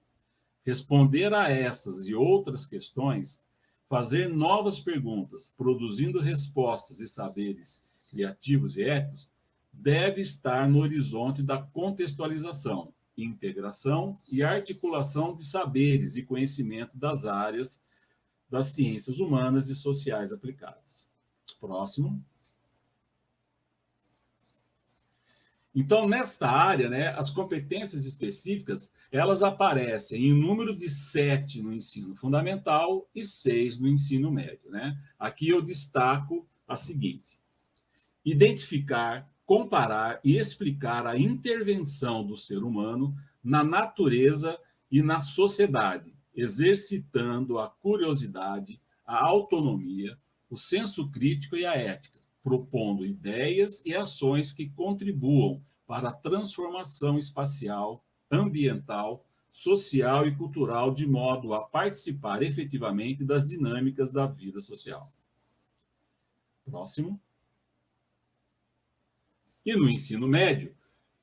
Responder a essas e outras questões, fazer novas perguntas, produzindo respostas e saberes criativos e éticos, deve estar no horizonte da contextualização, integração e articulação de saberes e conhecimento das áreas das ciências humanas e sociais aplicadas. Próximo. Então, nesta área, né, as competências específicas, elas aparecem em número de 7 no ensino fundamental e 6 no ensino médio, né? Aqui eu destaco as seguintes: identificar, comparar e explicar a intervenção do ser humano na natureza e na sociedade, exercitando a curiosidade, a autonomia, o senso crítico e a ética, propondo ideias e ações que contribuam para a transformação espacial, ambiental, social e cultural, de modo a participar efetivamente das dinâmicas da vida social. Próximo. E no ensino médio,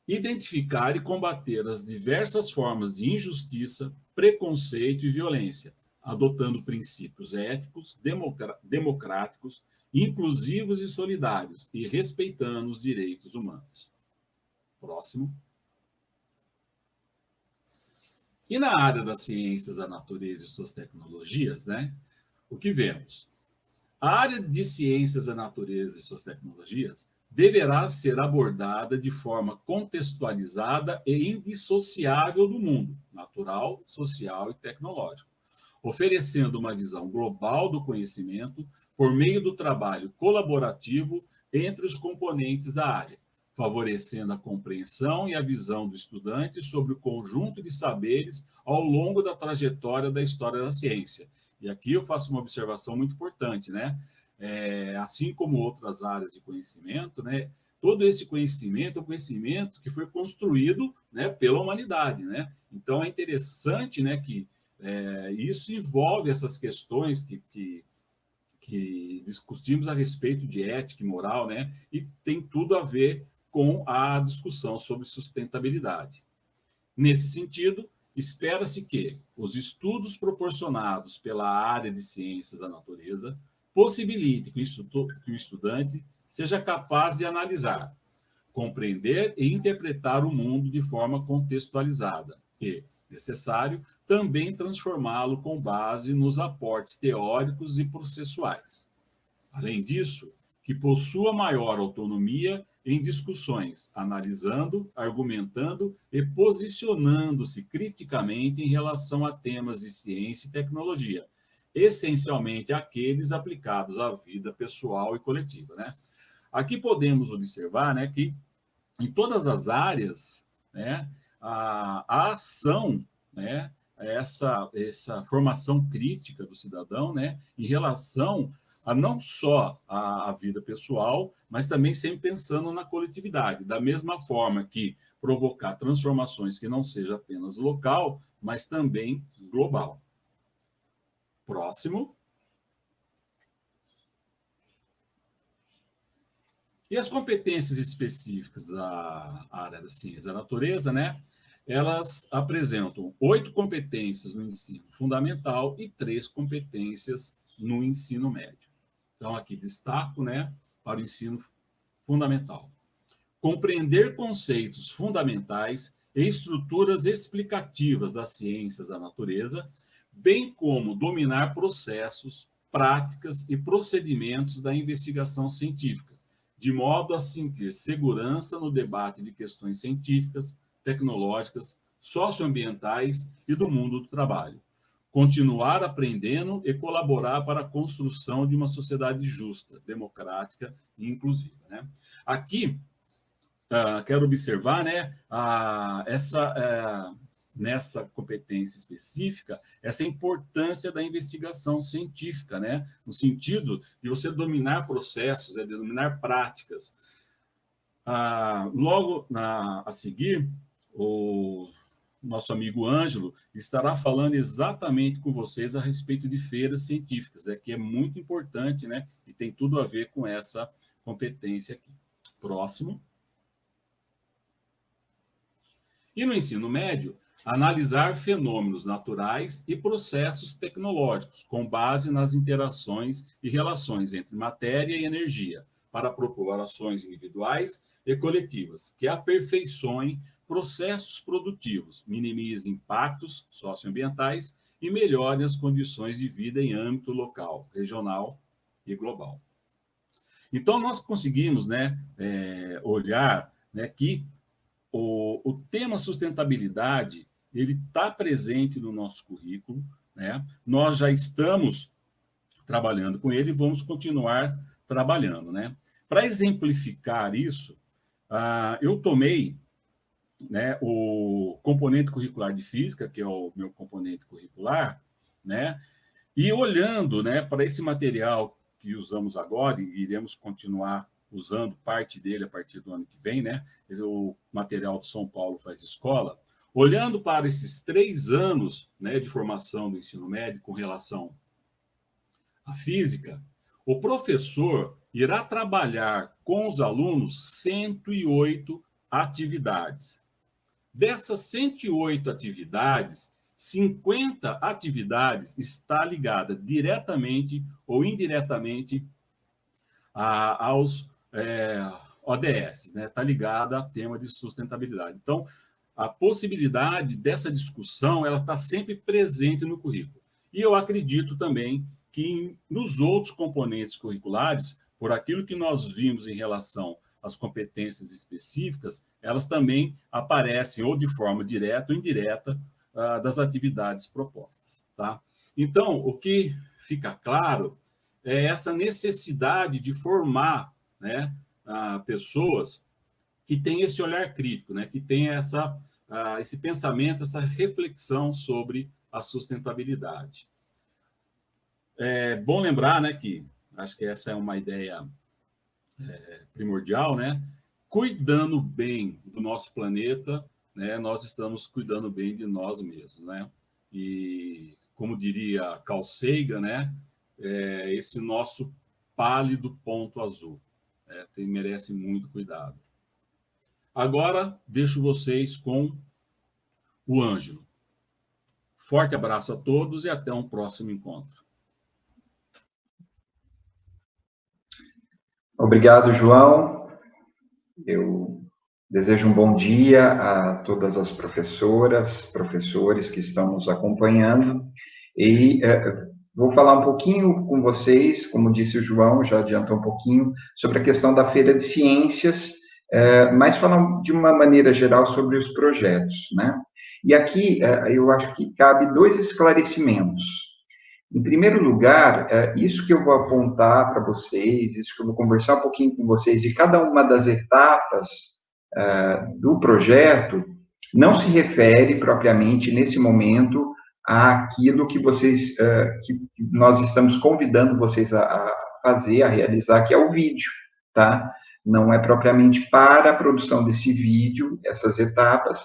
identificar e combater as diversas formas de injustiça, preconceito e violência, adotando princípios éticos, democráticos, inclusivos e solidários, e respeitando os direitos humanos. Próximo. E na área das ciências da natureza e suas tecnologias, né, o que vemos? A área de ciências da natureza e suas tecnologias deverá ser abordada de forma contextualizada e indissociável do mundo natural, social e tecnológico, oferecendo uma visão global do conhecimento por meio do trabalho colaborativo entre os componentes da área, favorecendo a compreensão e a visão do estudante sobre o conjunto de saberes ao longo da trajetória da história da ciência. E aqui eu faço uma observação muito importante, né? Assim como outras áreas de conhecimento, né? Todo esse conhecimento é um conhecimento que foi construído, né, pela humanidade, né? Então é interessante, né, que isso envolve essas questões que discutimos a respeito de ética e moral, né? E tem tudo a ver com a discussão sobre sustentabilidade. Nesse sentido, espera-se que os estudos proporcionados pela área de ciências da natureza possibilitem que o estudante seja capaz de analisar, compreender e interpretar o mundo de forma contextualizada e, necessário, também transformá-lo com base nos aportes teóricos e processuais. Além disso, que possua maior autonomia em discussões, analisando, argumentando e posicionando-se criticamente em relação a temas de ciência e tecnologia, essencialmente aqueles aplicados à vida pessoal e coletiva, né? Aqui podemos observar, né, que em todas as áreas, né, a ação, né, essa formação crítica do cidadão, né, em relação a não só a vida pessoal, mas também sempre pensando na coletividade, da mesma forma que provocar transformações que não seja apenas local, mas também global. Próximo. E as competências específicas da área da ciência da natureza, né? Elas apresentam 8 competências no ensino fundamental e 3 competências no ensino médio. Então, aqui destaco, né, para o ensino fundamental. Compreender conceitos fundamentais e estruturas explicativas das ciências da natureza, bem como dominar processos, práticas e procedimentos da investigação científica, de modo a sentir segurança no debate de questões científicas, tecnológicas, socioambientais e do mundo do trabalho. Continuar aprendendo e colaborar para a construção de uma sociedade justa, democrática e inclusiva, né? Aqui, quero observar, né, nessa competência específica, essa importância da investigação científica, né, no sentido de você dominar processos, de dominar práticas. Logo a seguir, o nosso amigo Ângelo estará falando exatamente com vocês a respeito de feiras científicas, que é muito importante, né, e tem tudo a ver com essa competência aqui. Próximo. E no ensino médio, analisar fenômenos naturais e processos tecnológicos, com base nas interações e relações entre matéria e energia, para propor ações individuais e coletivas, que aperfeiçoem processos produtivos, minimizem impactos socioambientais e melhorem as condições de vida em âmbito local, regional e global. Então, nós conseguimos, né, olhar, né, que o tema sustentabilidade, ele está presente no nosso currículo, né? Nós já estamos trabalhando com ele e vamos continuar trabalhando, né? Para exemplificar isso, eu tomei, né, o componente curricular de física, que é o meu componente curricular, né? E olhando, né, para esse material que usamos agora e iremos continuar usando parte dele a partir do ano que vem, né? O material de São Paulo Faz Escola. Olhando para esses 3 anos, né, de formação do ensino médio com relação à física, o professor irá trabalhar com os alunos 108 atividades. Dessas 108 atividades, 50 atividades está ligada diretamente ou indiretamente aos ODS, né? Está ligada a tema de sustentabilidade. Então, a possibilidade dessa discussão, ela está sempre presente no currículo. E eu acredito também que nos outros componentes curriculares, por aquilo que nós vimos em relação às competências específicas, elas também aparecem ou de forma direta ou indireta das atividades propostas, tá? Então, o que fica claro é essa necessidade de formar, né, pessoas que têm esse olhar crítico, né, que têm esse pensamento, essa reflexão sobre a sustentabilidade. É bom lembrar, né, que acho que essa é uma ideia primordial, né? Cuidando bem do nosso planeta, né, nós estamos cuidando bem de nós mesmos, né? E, como diria Carl Sagan, né, esse nosso pálido ponto azul merece muito cuidado. Agora, deixo vocês com o Ângelo. Forte abraço a todos e até um próximo encontro. Obrigado, João. Eu desejo um bom dia a todas as professoras, professores que estão nos acompanhando e vou falar um pouquinho com vocês, como disse o João, já adiantou um pouquinho, sobre a questão da Feira de Ciências, mas falar de uma maneira geral sobre os projetos, né? E aqui eu acho que cabe 2 esclarecimentos. Em primeiro lugar, isso que eu vou apontar para vocês, isso que eu vou conversar um pouquinho com vocês de cada uma das etapas do projeto, não se refere propriamente, nesse momento, àquilo que vocês, que nós estamos convidando vocês a fazer, a realizar, que é o vídeo, tá? Não é propriamente para a produção desse vídeo, essas etapas,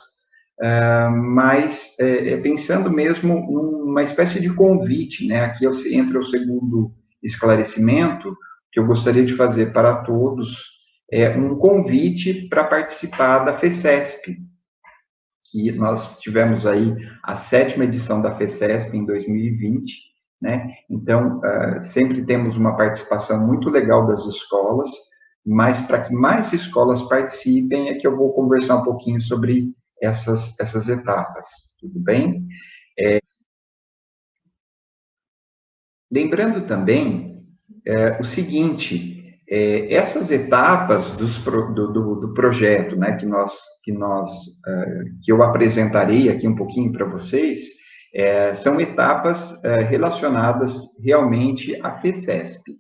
mas pensando mesmo numa espécie de convite, né? Aqui entra o segundo esclarecimento que eu gostaria de fazer para todos, um convite para participar da FECESP, que nós tivemos aí a 7ª edição da FECESP em 2020, né? Então, sempre temos uma participação muito legal das escolas, mas para que mais escolas participem é que eu vou conversar um pouquinho sobre essas etapas, tudo bem? Lembrando também o seguinte, essas etapas do projeto, né, que eu apresentarei aqui um pouquinho para vocês, são etapas relacionadas realmente à FECESP.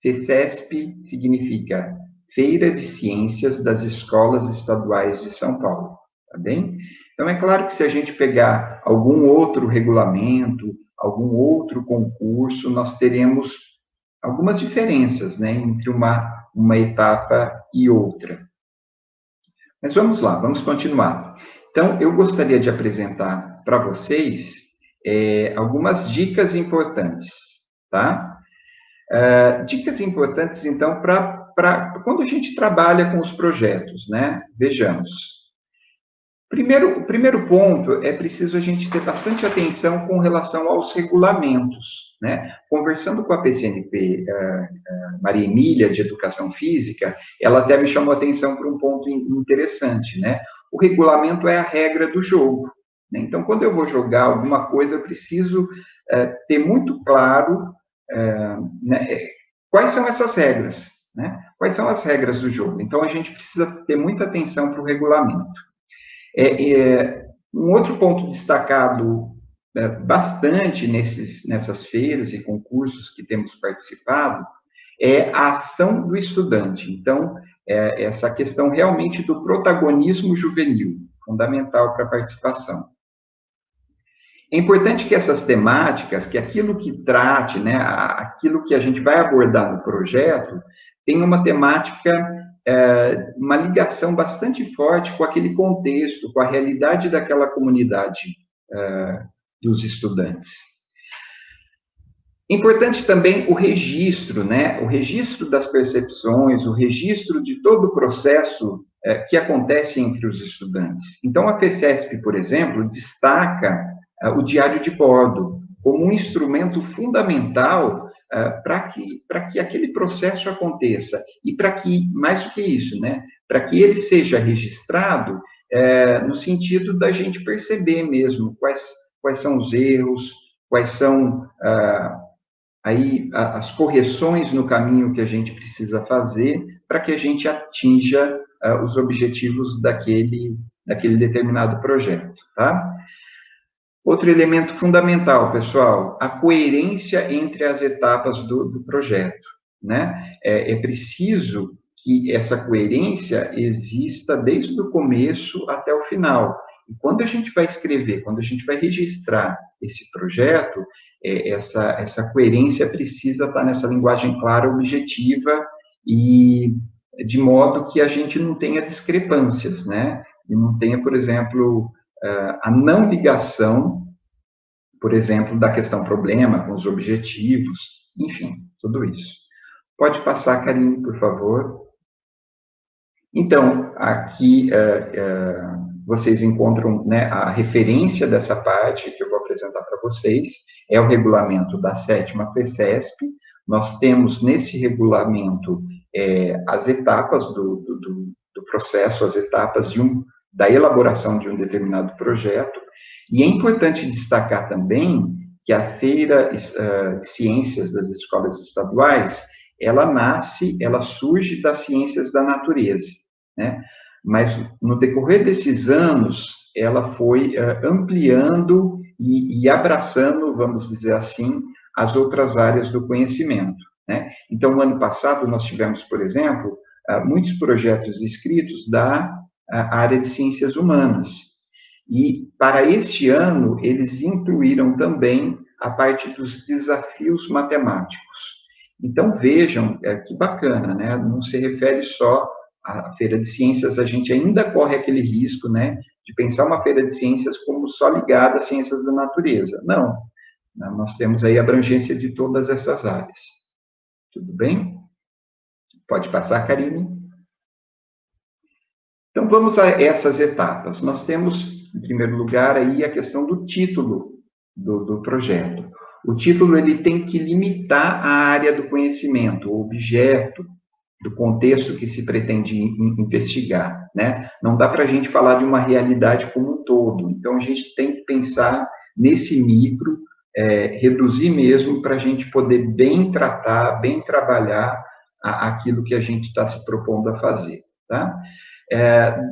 FECESP significa Feira de Ciências das Escolas Estaduais de São Paulo. Tá bem? Então, é claro que se a gente pegar algum outro regulamento, algum outro concurso, nós teremos algumas diferenças, né, entre uma etapa e outra. Mas vamos lá, vamos continuar. Então, eu gostaria de apresentar para vocês algumas dicas importantes, tá? Dicas importantes, então, para quando a gente trabalha com os projetos, né? Vejamos. O primeiro ponto é preciso a gente ter bastante atenção com relação aos regulamentos, né? Conversando com a PCNP, Maria Emília, de Educação Física, ela até me chamou a atenção para um ponto interessante, né? O regulamento é a regra do jogo, né? Então, quando eu vou jogar alguma coisa, eu preciso ter muito claro né, quais são essas regras, né? Quais são as regras do jogo? Então, a gente precisa ter muita atenção para o regulamento. Um outro ponto destacado bastante nessas feiras e concursos que temos participado é a ação do estudante. Então, essa questão realmente do protagonismo juvenil, fundamental para a participação. É importante que essas temáticas, que aquilo que trate, né, aquilo que a gente vai abordar no projeto, tenha uma temática, uma ligação bastante forte com aquele contexto, com a realidade daquela comunidade dos estudantes. Importante também o registro, né, o registro das percepções, o registro de todo o processo que acontece entre os estudantes. Então, a FECESP, por exemplo, destaca o diário de bordo como um instrumento fundamental para que aquele processo aconteça e para que, mais do que isso, né, para que ele seja registrado no sentido da gente perceber mesmo quais são os erros, quais são aí as correções no caminho que a gente precisa fazer para que a gente atinja os objetivos daquele determinado projeto, tá? Outro elemento fundamental, pessoal, a coerência entre as etapas do projeto, né? É preciso que essa coerência exista desde o começo até o final. E quando a gente vai escrever, quando a gente vai registrar esse projeto, essa coerência precisa estar nessa linguagem clara, objetiva, e de modo que a gente não tenha discrepâncias, né? E não tenha, por exemplo, a não ligação, por exemplo, da questão problema com os objetivos, enfim, tudo isso. Pode passar, Karine, por favor. Então, aqui vocês encontram, né, a referência dessa parte que eu vou apresentar para vocês, é o regulamento da 7ª FECESP. Nós temos nesse regulamento as etapas do processo, as etapas da elaboração de um determinado projeto, e é importante destacar também que a Feira de Ciências das Escolas Estaduais, ela surge das ciências da natureza, né? Mas no decorrer desses anos, ela foi ampliando e abraçando, vamos dizer assim, as outras áreas do conhecimento, né? Então, no ano passado, nós tivemos, por exemplo, muitos projetos escritos da área de ciências humanas. E, para este ano, eles incluíram também a parte dos desafios matemáticos. Então, vejam que bacana, né? Não se refere só à Feira de Ciências, a gente ainda corre aquele risco, né, de pensar uma Feira de Ciências como só ligada às ciências da natureza. Não, nós temos aí a abrangência de todas essas áreas. Tudo bem? Pode passar, Karine. Então, vamos a essas etapas. Nós temos, em primeiro lugar, aí a questão do título do projeto. O título ele tem que limitar a área do conhecimento, o objeto, do contexto que se pretende investigar, né? Não dá para a gente falar de uma realidade como um todo. Então, a gente tem que pensar nesse micro, reduzir mesmo para a gente poder bem tratar, bem trabalhar aquilo que a gente está se propondo a fazer, tá?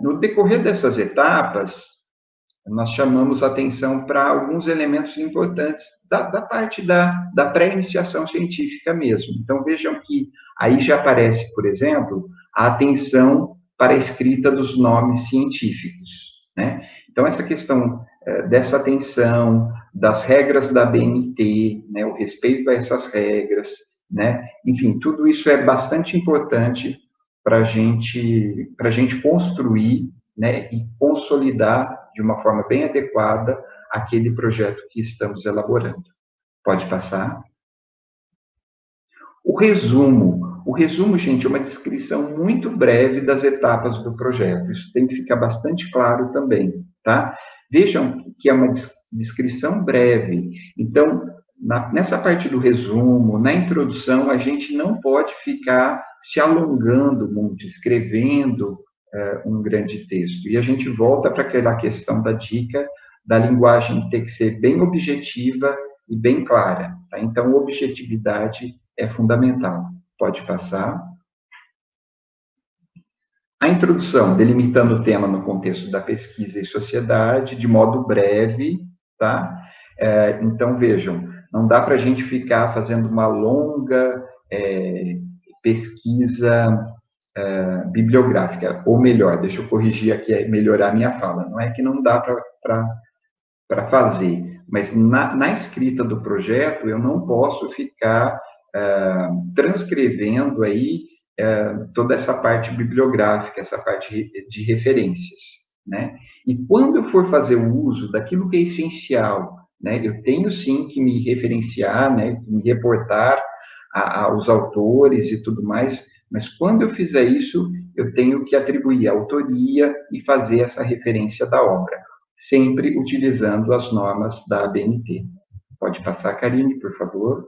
No decorrer dessas etapas, nós chamamos atenção para alguns elementos importantes da parte da pré-iniciação científica mesmo. Então, vejam que aí já aparece, por exemplo, a atenção para a escrita dos nomes científicos, né? Então, essa questão dessa atenção, das regras da BNT, né, o respeito a essas regras, né? Enfim, tudo isso é bastante importante para a gente construir, né, e consolidar de uma forma bem adequada aquele projeto que estamos elaborando. Pode passar. O resumo, gente, é uma descrição muito breve das etapas do projeto. Isso tem que ficar bastante claro também, tá? Vejam que é uma descrição breve. Então, nessa parte do resumo, na introdução, a gente não pode ficar se alongando muito, escrevendo um grande texto. E a gente volta para aquela questão da dica da linguagem ter que ser bem objetiva e bem clara, tá? Então, objetividade é fundamental. Pode passar. A introdução, delimitando o tema no contexto da pesquisa e sociedade, de modo breve, tá? Então, vejam, não dá para a gente ficar fazendo uma longa pesquisa bibliográfica, ou melhor, deixa eu corrigir aqui, melhorar a minha fala, não é que não dá para fazer, mas na escrita do projeto eu não posso ficar transcrevendo aí toda essa parte bibliográfica, essa parte de referências, né? E quando eu for fazer o uso daquilo que é essencial, né, eu tenho sim que me referenciar, né, me reportar aos autores e tudo mais, mas quando eu fizer isso, eu tenho que atribuir a autoria e fazer essa referência da obra, sempre utilizando as normas da ABNT. Pode passar, Karine, por favor.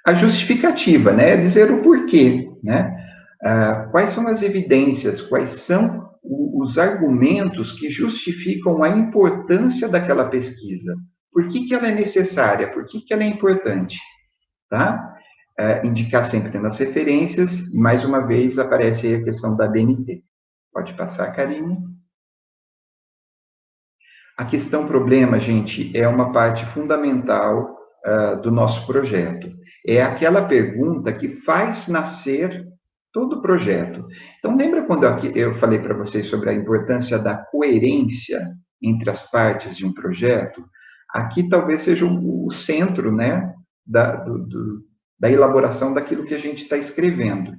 A justificativa, né, é dizer o porquê, né? Quais são as evidências, quais são os argumentos que justificam a importância daquela pesquisa. Por que ela é necessária? Por que ela é importante? Tá? Indicar sempre nas referências, e mais uma vez aparece aí a questão da BNT. Pode passar, Karine. A questão problema, gente, é uma parte fundamental do nosso projeto. É aquela pergunta que faz nascer todo o projeto. Então, lembra quando eu falei para vocês sobre a importância da coerência entre as partes de um projeto? Aqui talvez seja o centro, né, da elaboração daquilo que a gente está escrevendo.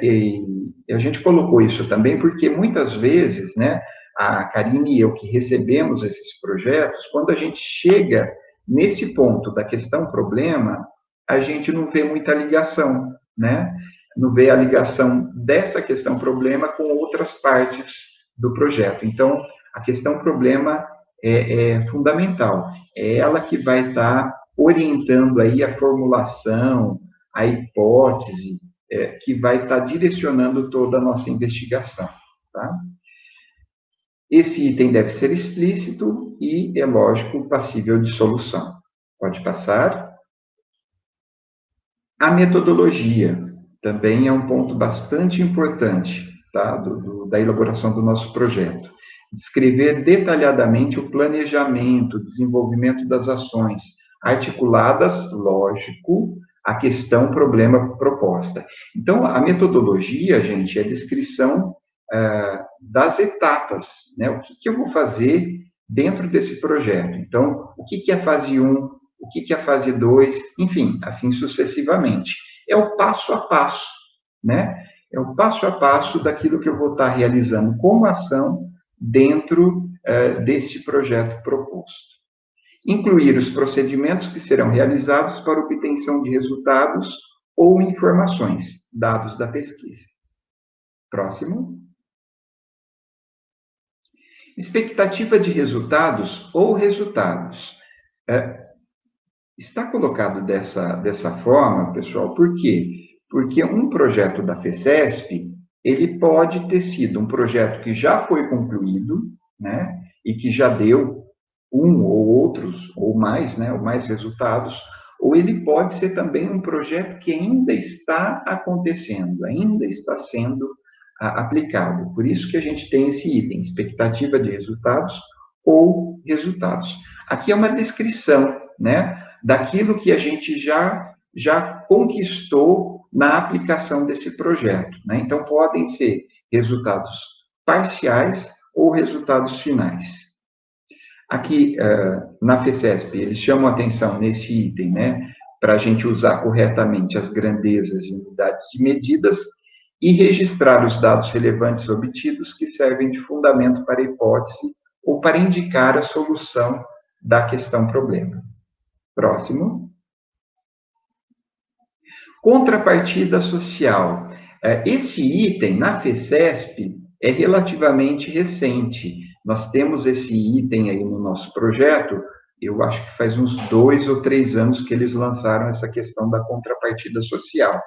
E a gente colocou isso também porque muitas vezes, né, a Karine e eu que recebemos esses projetos, quando a gente chega nesse ponto da questão problema, a gente não vê muita ligação, né? Não vê a ligação dessa questão problema com outras partes do projeto. Então, a questão problema é fundamental. É ela que vai estar orientando aí a formulação, a hipótese, que vai estar direcionando toda a nossa investigação, tá? Esse item deve ser explícito e, é lógico, passível de solução. Pode passar. A metodologia também é um ponto bastante importante, tá? Da elaboração do nosso projeto. Descrever detalhadamente o planejamento, o desenvolvimento das ações, articuladas, lógico, a questão, problema, proposta. Então, a metodologia, gente, é a descrição das etapas, né? O que eu vou fazer dentro desse projeto. Então, o que é a fase 1, o que é a fase 2, enfim, assim sucessivamente. É o passo a passo, né? É o passo a passo daquilo que eu vou estar realizando como ação dentro desse projeto proposto. Incluir os procedimentos que serão realizados para obtenção de resultados ou informações, dados da pesquisa. Próximo. Expectativa de resultados ou resultados. Está colocado dessa forma, pessoal, por quê? Porque um projeto da FECESP, ele pode ter sido um projeto que já foi concluído, né, e que já deu um ou outros, ou mais, né, ou mais resultados, ou ele pode ser também um projeto que ainda está acontecendo, ainda está sendo aplicado. Por isso que a gente tem esse item, expectativa de resultados ou resultados. Aqui é uma descrição, né, daquilo que a gente já conquistou na aplicação desse projeto, né? Então, podem ser resultados parciais ou resultados finais. Aqui, na FECESP, eles chamam a atenção nesse item, né, para a gente usar corretamente as grandezas e unidades de medidas e registrar os dados relevantes obtidos que servem de fundamento para a hipótese ou para indicar a solução da questão problema. Próximo. Contrapartida social. Esse item, na FECESP, é relativamente recente. Nós temos esse item aí no nosso projeto, eu acho que faz uns 2 ou 3 anos que eles lançaram essa questão da contrapartida social,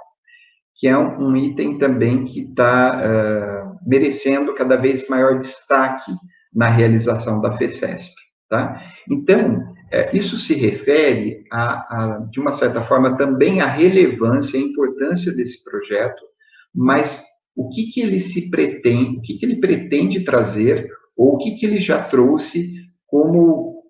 que é um item também que está merecendo cada vez maior destaque na realização da FECESP, tá? Então, isso se refere, de uma certa forma, também à relevância, à importância desse projeto, mas o que ele pretende trazer, ou o que ele já trouxe como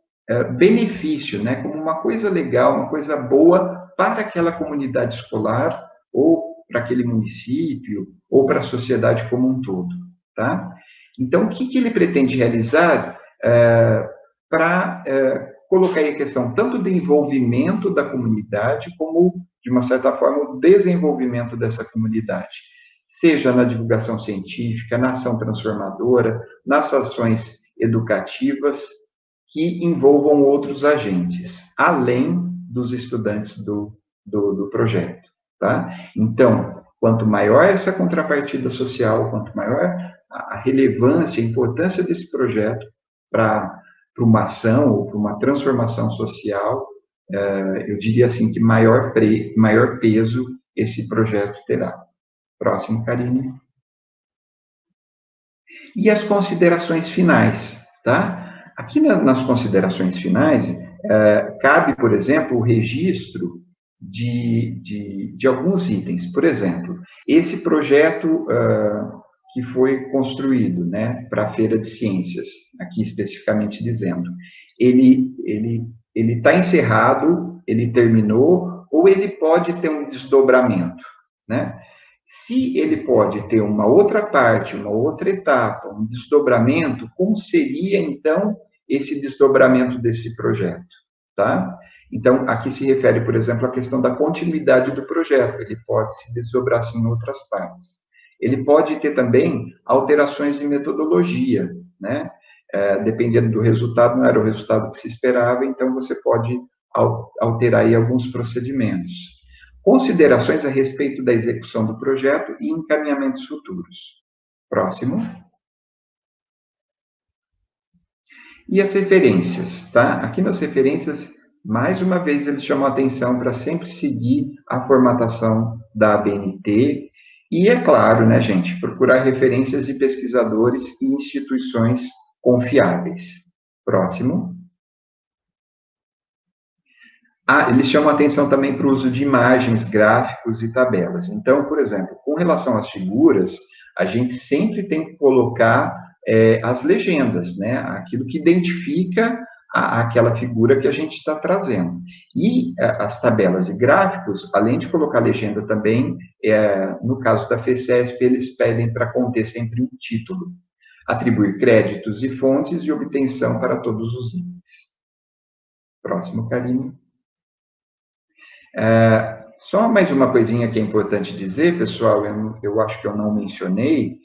benefício, né? Como uma coisa legal, uma coisa boa para aquela comunidade escolar, ou para aquele município, ou para a sociedade como um todo, tá? Então, o que ele pretende realizar para colocar aí a questão tanto do envolvimento da comunidade, como, de uma certa forma, o desenvolvimento dessa comunidade, seja na divulgação científica, na ação transformadora, nas ações educativas que envolvam outros agentes, além dos estudantes do projeto, tá? Então, quanto maior essa contrapartida social, quanto maior a relevância, a importância desse projeto para uma ação ou para uma transformação social, eu diria assim que maior peso esse projeto terá. Próximo, Karine. E as considerações finais, tá? Aqui nas considerações finais, cabe, por exemplo, o registro de alguns itens. Por exemplo, esse projeto que foi construído, né, para a Feira de Ciências, aqui especificamente dizendo. Ele está encerrado, ele terminou, ou ele pode ter um desdobramento, né? Se ele pode ter uma outra parte, uma outra etapa, um desdobramento, como seria, então, esse desdobramento desse projeto, tá? Então, aqui se refere, por exemplo, à questão da continuidade do projeto. Ele pode se desdobrar, assim, em outras partes. Ele pode ter também alterações em metodologia, né? Dependendo do resultado, não era o resultado que se esperava, então você pode alterar aí alguns procedimentos. Considerações a respeito da execução do projeto e encaminhamentos futuros. Próximo. E as referências, tá? Aqui nas referências, mais uma vez, eles chamam a atenção para sempre seguir a formatação da ABNT. E, é claro, né, gente, procurar referências de pesquisadores e instituições confiáveis. Próximo. Eles chamam a atenção também para o uso de imagens, gráficos e tabelas. Então, por exemplo, com relação às figuras, a gente sempre tem que colocar as legendas, né? Aquilo que identifica aquela figura que a gente está trazendo. E as tabelas e gráficos, além de colocar legenda também, no caso da FECESP, eles pedem para conter sempre um título. Atribuir créditos e fontes de obtenção para todos os itens. Próximo, Karine. Só mais uma coisinha que é importante dizer, pessoal, eu acho que eu não mencionei,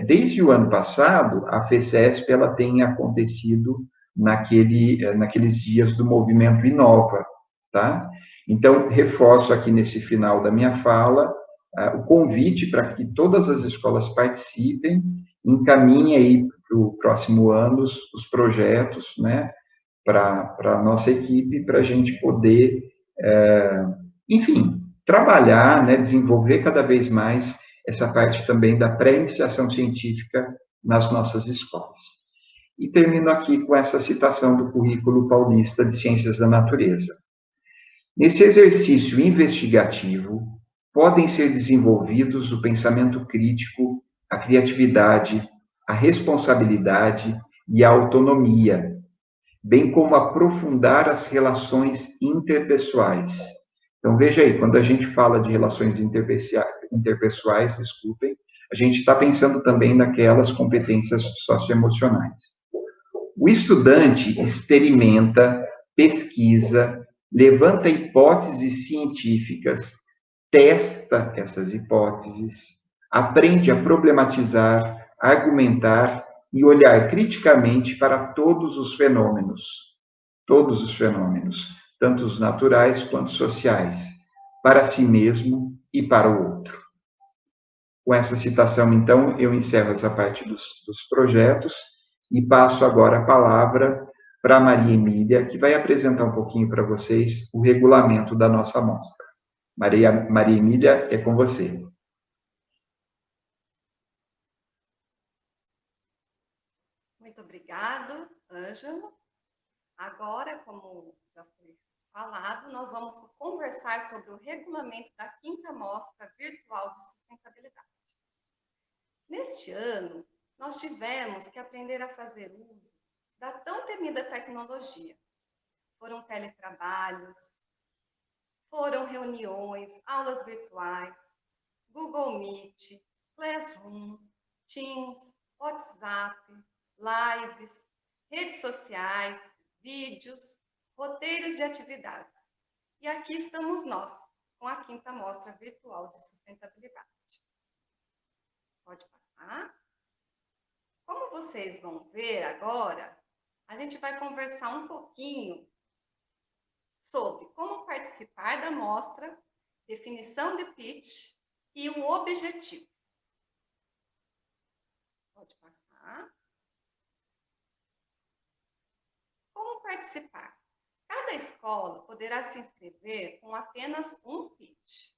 desde o ano passado, a FECESP ela tem acontecido naqueles dias do movimento Inova, tá? Então, reforço aqui nesse final da minha fala o convite para que todas as escolas participem, encaminhem aí para o próximo ano os projetos, né, para a nossa equipe, para a gente poder, enfim, trabalhar, né, desenvolver cada vez mais essa parte também da pré-iniciação científica nas nossas escolas. E termino aqui com essa citação do Currículo Paulista de Ciências da Natureza. Nesse exercício investigativo, podem ser desenvolvidos o pensamento crítico, a criatividade, a responsabilidade e a autonomia, bem como aprofundar as relações interpessoais. Então, veja aí, quando a gente fala de relações interpessoais, desculpem, a gente está pensando também naquelas competências socioemocionais. O estudante experimenta, pesquisa, levanta hipóteses científicas, testa essas hipóteses, aprende a problematizar, argumentar e olhar criticamente para todos os fenômenos, tanto os naturais quanto sociais, para si mesmo e para o outro. Com essa citação, então, eu encerro essa parte dos projetos e passo agora a palavra para a Maria Emília, que vai apresentar um pouquinho para vocês o regulamento da nossa amostra. Maria Emília, é com você. Muito obrigado, Ângelo. Agora, como já foi falado, nós vamos conversar sobre o regulamento da 5ª Mostra Virtual de Sustentabilidade. Neste ano, nós tivemos que aprender a fazer uso da tão temida tecnologia. Foram teletrabalhos, foram reuniões, aulas virtuais, Google Meet, Classroom, Teams, WhatsApp, lives, redes sociais, vídeos, roteiros de atividades. E aqui estamos nós, com a 5ª Mostra Virtual de Sustentabilidade. Pode passar. Como vocês vão ver agora, a gente vai conversar um pouquinho sobre como participar da mostra, definição de pitch e um objetivo. Pode passar. Como participar? Cada escola poderá se inscrever com apenas um pitch.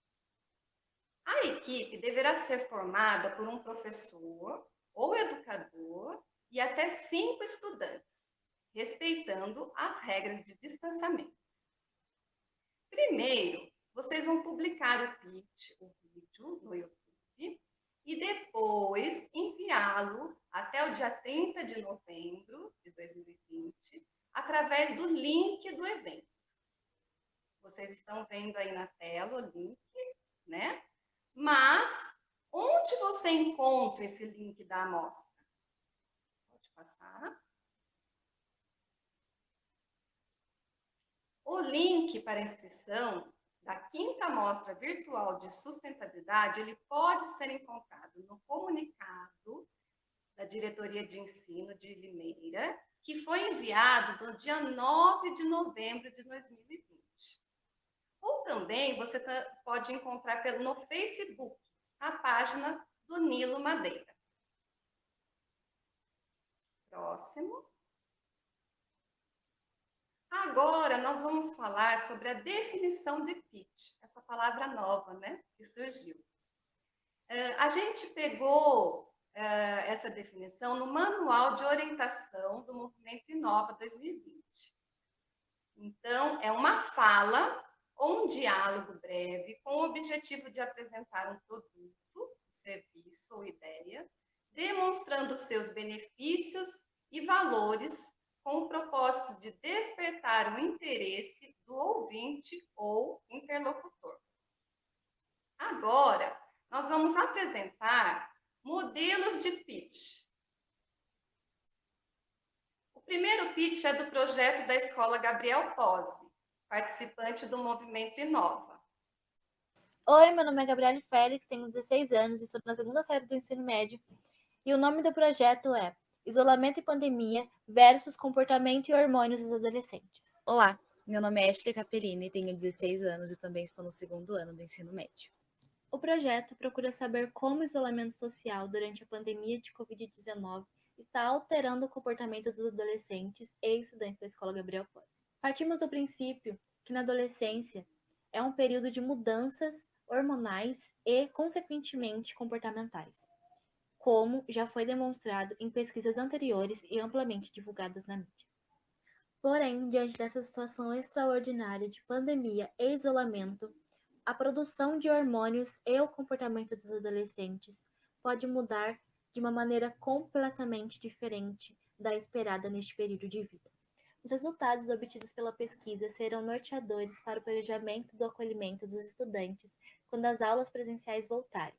A equipe deverá ser formada por um professor ou educador e até 5 estudantes, respeitando as regras de distanciamento. Primeiro, vocês vão publicar o pitch, o vídeo, no YouTube, e depois enviá-lo até o dia 30 de novembro de 2020, através do link do evento. Vocês estão vendo aí na tela o link, né? Mas, onde você encontra esse link da amostra? Pode passar. O link para inscrição da 5ª Mostra Virtual de Sustentabilidade, ele pode ser encontrado no comunicado da Diretoria de Ensino de Limeira, que foi enviado no dia 9 de novembro de 2020. Ou também você pode encontrar no Facebook, a página do Nilo Madeira. Próximo. Agora, nós vamos falar sobre a definição de pitch, essa palavra nova, né, que surgiu. A gente pegou essa definição no Manual de Orientação do Movimento Inova 2020. Então, é uma fala ou um diálogo breve com o objetivo de apresentar um produto, serviço ou ideia, demonstrando seus benefícios e valores com o propósito de despertar o interesse do ouvinte ou interlocutor. Agora, nós vamos apresentar modelos de pitch. O primeiro pitch é do projeto da Escola Gabriel Pose, participante do Movimento Inova. Oi, meu nome é Gabriele Félix, tenho 16 anos e estou na 2ª série do ensino médio. E o nome do projeto é Isolamento e Pandemia versus Comportamento e Hormônios dos Adolescentes. Olá, meu nome é Ashley Capellini, tenho 16 anos e também estou no 2º ano do ensino médio. O projeto procura saber como o isolamento social durante a pandemia de Covid-19 está alterando o comportamento dos adolescentes e estudantes da Escola Gabriel Pose. Partimos do princípio que na adolescência é um período de mudanças hormonais e, consequentemente, comportamentais, como já foi demonstrado em pesquisas anteriores e amplamente divulgadas na mídia. Porém, diante dessa situação extraordinária de pandemia e isolamento, a produção de hormônios e o comportamento dos adolescentes pode mudar de uma maneira completamente diferente da esperada neste período de vida. Os resultados obtidos pela pesquisa serão norteadores para o planejamento do acolhimento dos estudantes quando as aulas presenciais voltarem,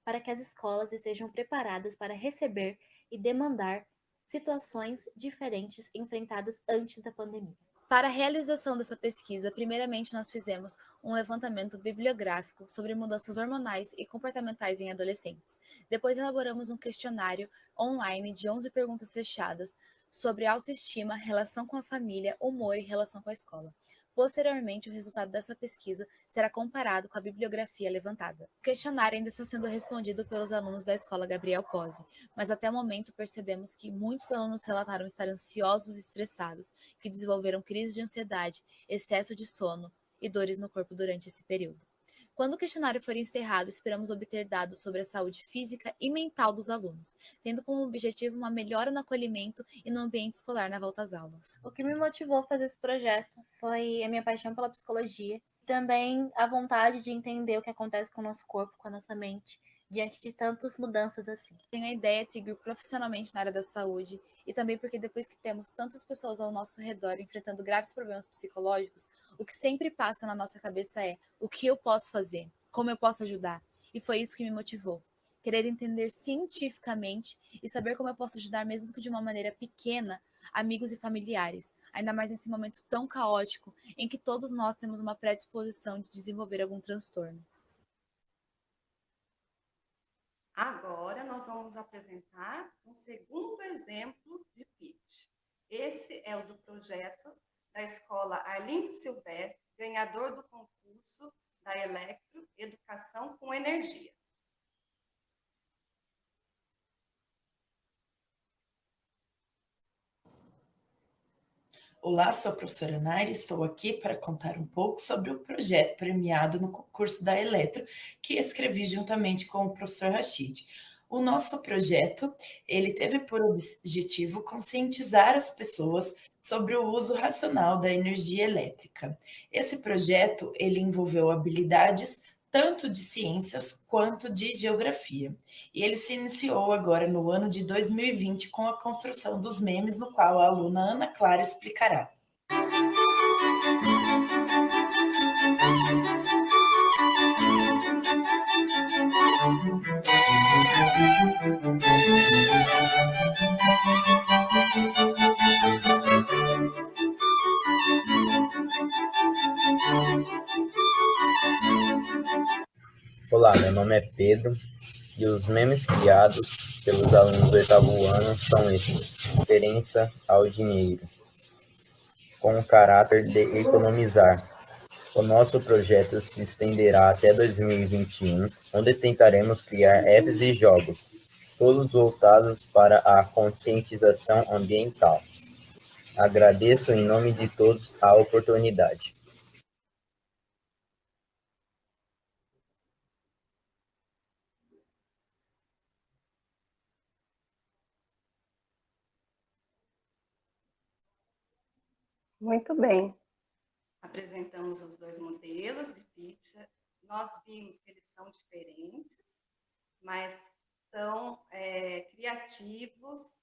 para que as escolas estejam preparadas para receber e demandar situações diferentes enfrentadas antes da pandemia. Para a realização dessa pesquisa, primeiramente nós fizemos um levantamento bibliográfico sobre mudanças hormonais e comportamentais em adolescentes. Depois elaboramos um questionário online de 11 perguntas fechadas sobre autoestima, relação com a família, humor e relação com a escola. Posteriormente, o resultado dessa pesquisa será comparado com a bibliografia levantada. O questionário ainda está sendo respondido pelos alunos da Escola Gabriel Pose, mas até o momento percebemos que muitos alunos relataram estar ansiosos e estressados, que desenvolveram crise de ansiedade, excesso de sono e dores no corpo durante esse período. Quando o questionário for encerrado, esperamos obter dados sobre a saúde física e mental dos alunos, tendo como objetivo uma melhora no acolhimento e no ambiente escolar na volta às aulas. O que me motivou a fazer esse projeto foi a minha paixão pela psicologia, também a vontade de entender o que acontece com o nosso corpo, com a nossa mente, diante de tantas mudanças assim. Tenho a ideia de seguir profissionalmente na área da saúde e também porque depois que temos tantas pessoas ao nosso redor enfrentando graves problemas psicológicos, o que sempre passa na nossa cabeça é: o que eu posso fazer? Como eu posso ajudar? E foi isso que me motivou. Querer entender cientificamente e saber como eu posso ajudar, mesmo que de uma maneira pequena, amigos e familiares, ainda mais nesse momento tão caótico em que todos nós temos uma predisposição de desenvolver algum transtorno. Agora, nós vamos apresentar um segundo exemplo de pitch. Esse é o do projeto da Escola Arlindo Silvestre, ganhador do concurso da Electro Educação com Energia. Olá, sou a professora Naira e estou aqui para contar um pouco sobre o projeto premiado no concurso da Eletro, que escrevi juntamente com o professor Rachid. O nosso projeto, ele teve por objetivo conscientizar as pessoas sobre o uso racional da energia elétrica. Esse projeto, ele envolveu habilidades tanto de ciências quanto de geografia. E ele se iniciou agora no ano de 2020 com a construção dos memes, no qual a aluna Ana Clara explicará. Olá, meu nome é Pedro e os memes criados pelos alunos do 8º ano são esses: referência ao dinheiro, com o caráter de economizar. O nosso projeto se estenderá até 2021, onde tentaremos criar apps e jogos, todos voltados para a conscientização ambiental. Agradeço em nome de todos a oportunidade. Muito bem. Apresentamos os dois modelos de pitch. Nós vimos que eles são diferentes, mas são criativos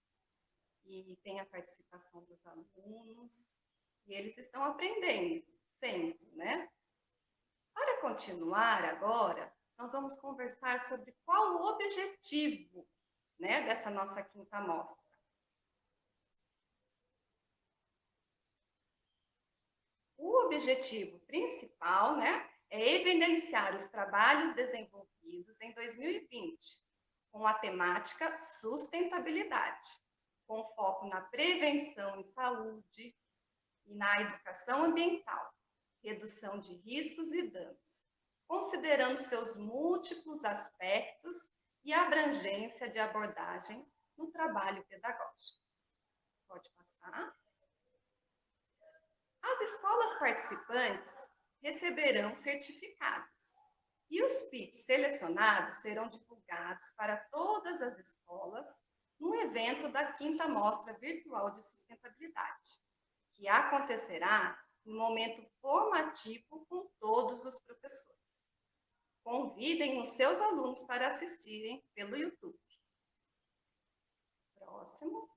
e tem a participação dos alunos, e eles estão aprendendo sempre, né? Para continuar agora, nós vamos conversar sobre qual o objetivo, né, dessa nossa quinta mostra. O objetivo principal, né, é evidenciar os trabalhos desenvolvidos em 2020 com a temática sustentabilidade, com foco na prevenção em saúde e na educação ambiental, redução de riscos e danos, considerando seus múltiplos aspectos e abrangência de abordagem no trabalho pedagógico. Pode passar. As escolas participantes receberão certificados e os pitches selecionados serão divulgados para todas as escolas no evento da quinta Mostra Virtual de Sustentabilidade, que acontecerá em momento formativo com todos os professores. Convidem os seus alunos para assistirem pelo YouTube. Próximo.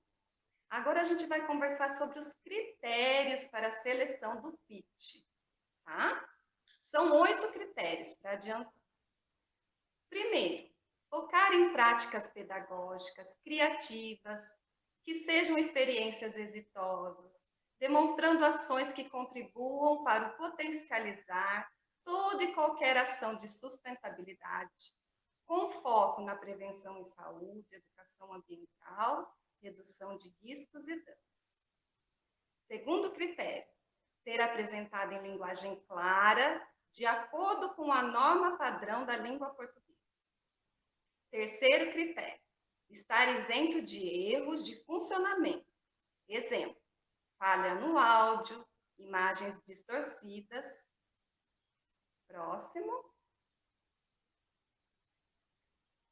Agora a gente vai conversar sobre os critérios para a seleção do pitch, tá? São 8 critérios para adiantar. Primeiro, focar em práticas pedagógicas criativas, que sejam experiências exitosas, demonstrando ações que contribuam para o potencializar toda e qualquer ação de sustentabilidade, com foco na prevenção em saúde, educação ambiental, redução de riscos e danos. Segundo critério, ser apresentado em linguagem clara, de acordo com a norma padrão da língua portuguesa. Terceiro critério, estar isento de erros de funcionamento. Exemplo, falha no áudio, imagens distorcidas. Próximo.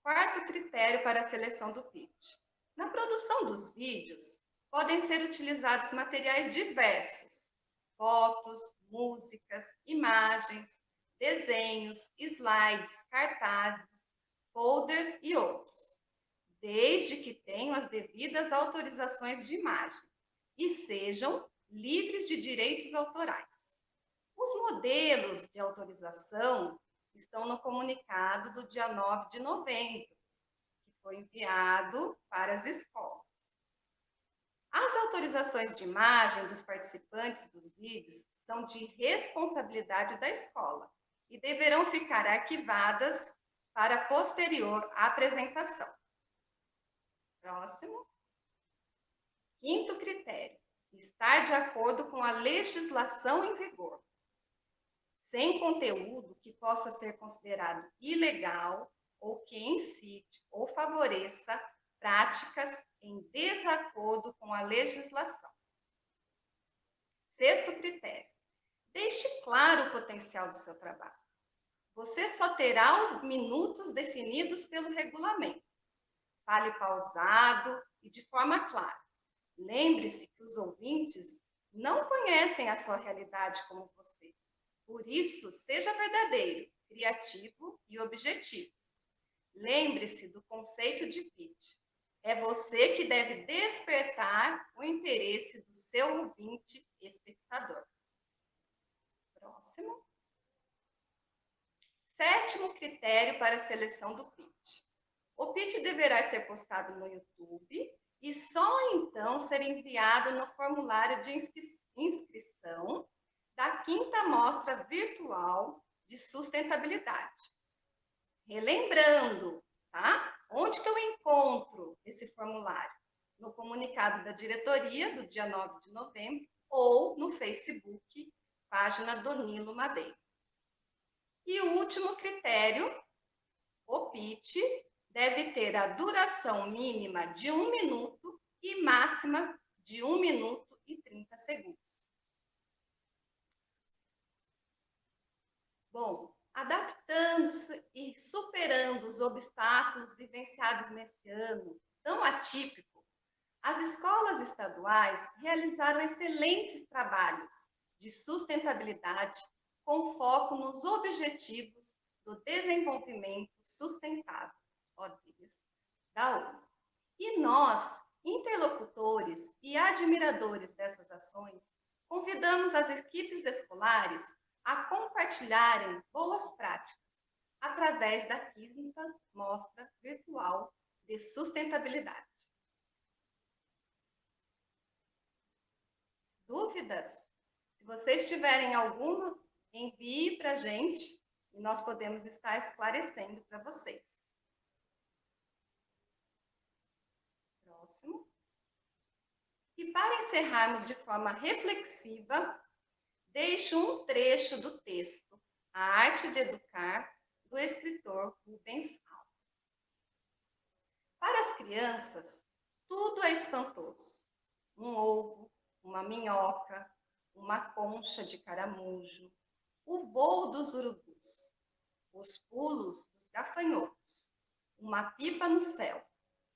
Quarto critério para a seleção do pitch. Na produção dos vídeos, podem ser utilizados materiais diversos, fotos, músicas, imagens, desenhos, slides, cartazes, folders e outros, desde que tenham as devidas autorizações de imagem e sejam livres de direitos autorais. Os modelos de autorização estão no comunicado do dia 9 de novembro, que foi enviado para as escolas. As autorizações de imagem dos participantes dos vídeos são de responsabilidade da escola e deverão ficar arquivadas para posterior apresentação. Próximo. Quinto critério, estar de acordo com a legislação em vigor, sem conteúdo que possa ser considerado ilegal ou que incite ou favoreça práticas em desacordo com a legislação. Sexto critério, deixe claro o potencial do seu trabalho. Você só terá os minutos definidos pelo regulamento. Fale pausado e de forma clara. Lembre-se que os ouvintes não conhecem a sua realidade como você. Por isso, seja verdadeiro, criativo e objetivo. Lembre-se do conceito de pitch. É você que deve despertar o interesse do seu ouvinte espectador. Próximo. 7º critério para a seleção do pitch. O pitch deverá ser postado no YouTube e só então ser enviado no formulário de inscrição da 5ª Mostra Virtual de Sustentabilidade. Relembrando, tá? Onde que eu encontro esse formulário? No comunicado da diretoria do dia 9 de novembro ou no Facebook, página do Nilo Madeira. E o último critério, o pitch deve ter a duração mínima de 1 minuto e máxima de 1 minuto e 30 segundos. Bom, adaptando-se e superando os obstáculos vivenciados nesse ano tão atípico, as escolas estaduais realizaram excelentes trabalhos de sustentabilidade com foco nos objetivos do desenvolvimento sustentável, ODDs, da ONU. E nós, interlocutores e admiradores dessas ações, convidamos as equipes escolares a compartilharem boas práticas através da 5ª Mostra Virtual de Sustentabilidade. Dúvidas? Se vocês tiverem alguma, envie para a gente e nós podemos estar esclarecendo para vocês. Próximo. E para encerrarmos de forma reflexiva, deixo um trecho do texto A Arte de Educar, do escritor Rubens Alves. Para as crianças, tudo é espantoso. Um ovo, uma minhoca, uma concha de caramujo, o voo dos urubus, os pulos dos gafanhotos, uma pipa no céu,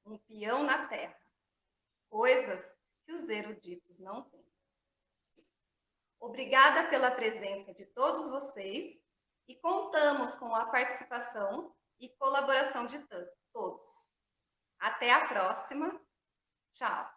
um peão na terra, coisas que os eruditos não têm. Obrigada pela presença de todos vocês e contamos com a participação e colaboração de todos. Até a próxima. Tchau.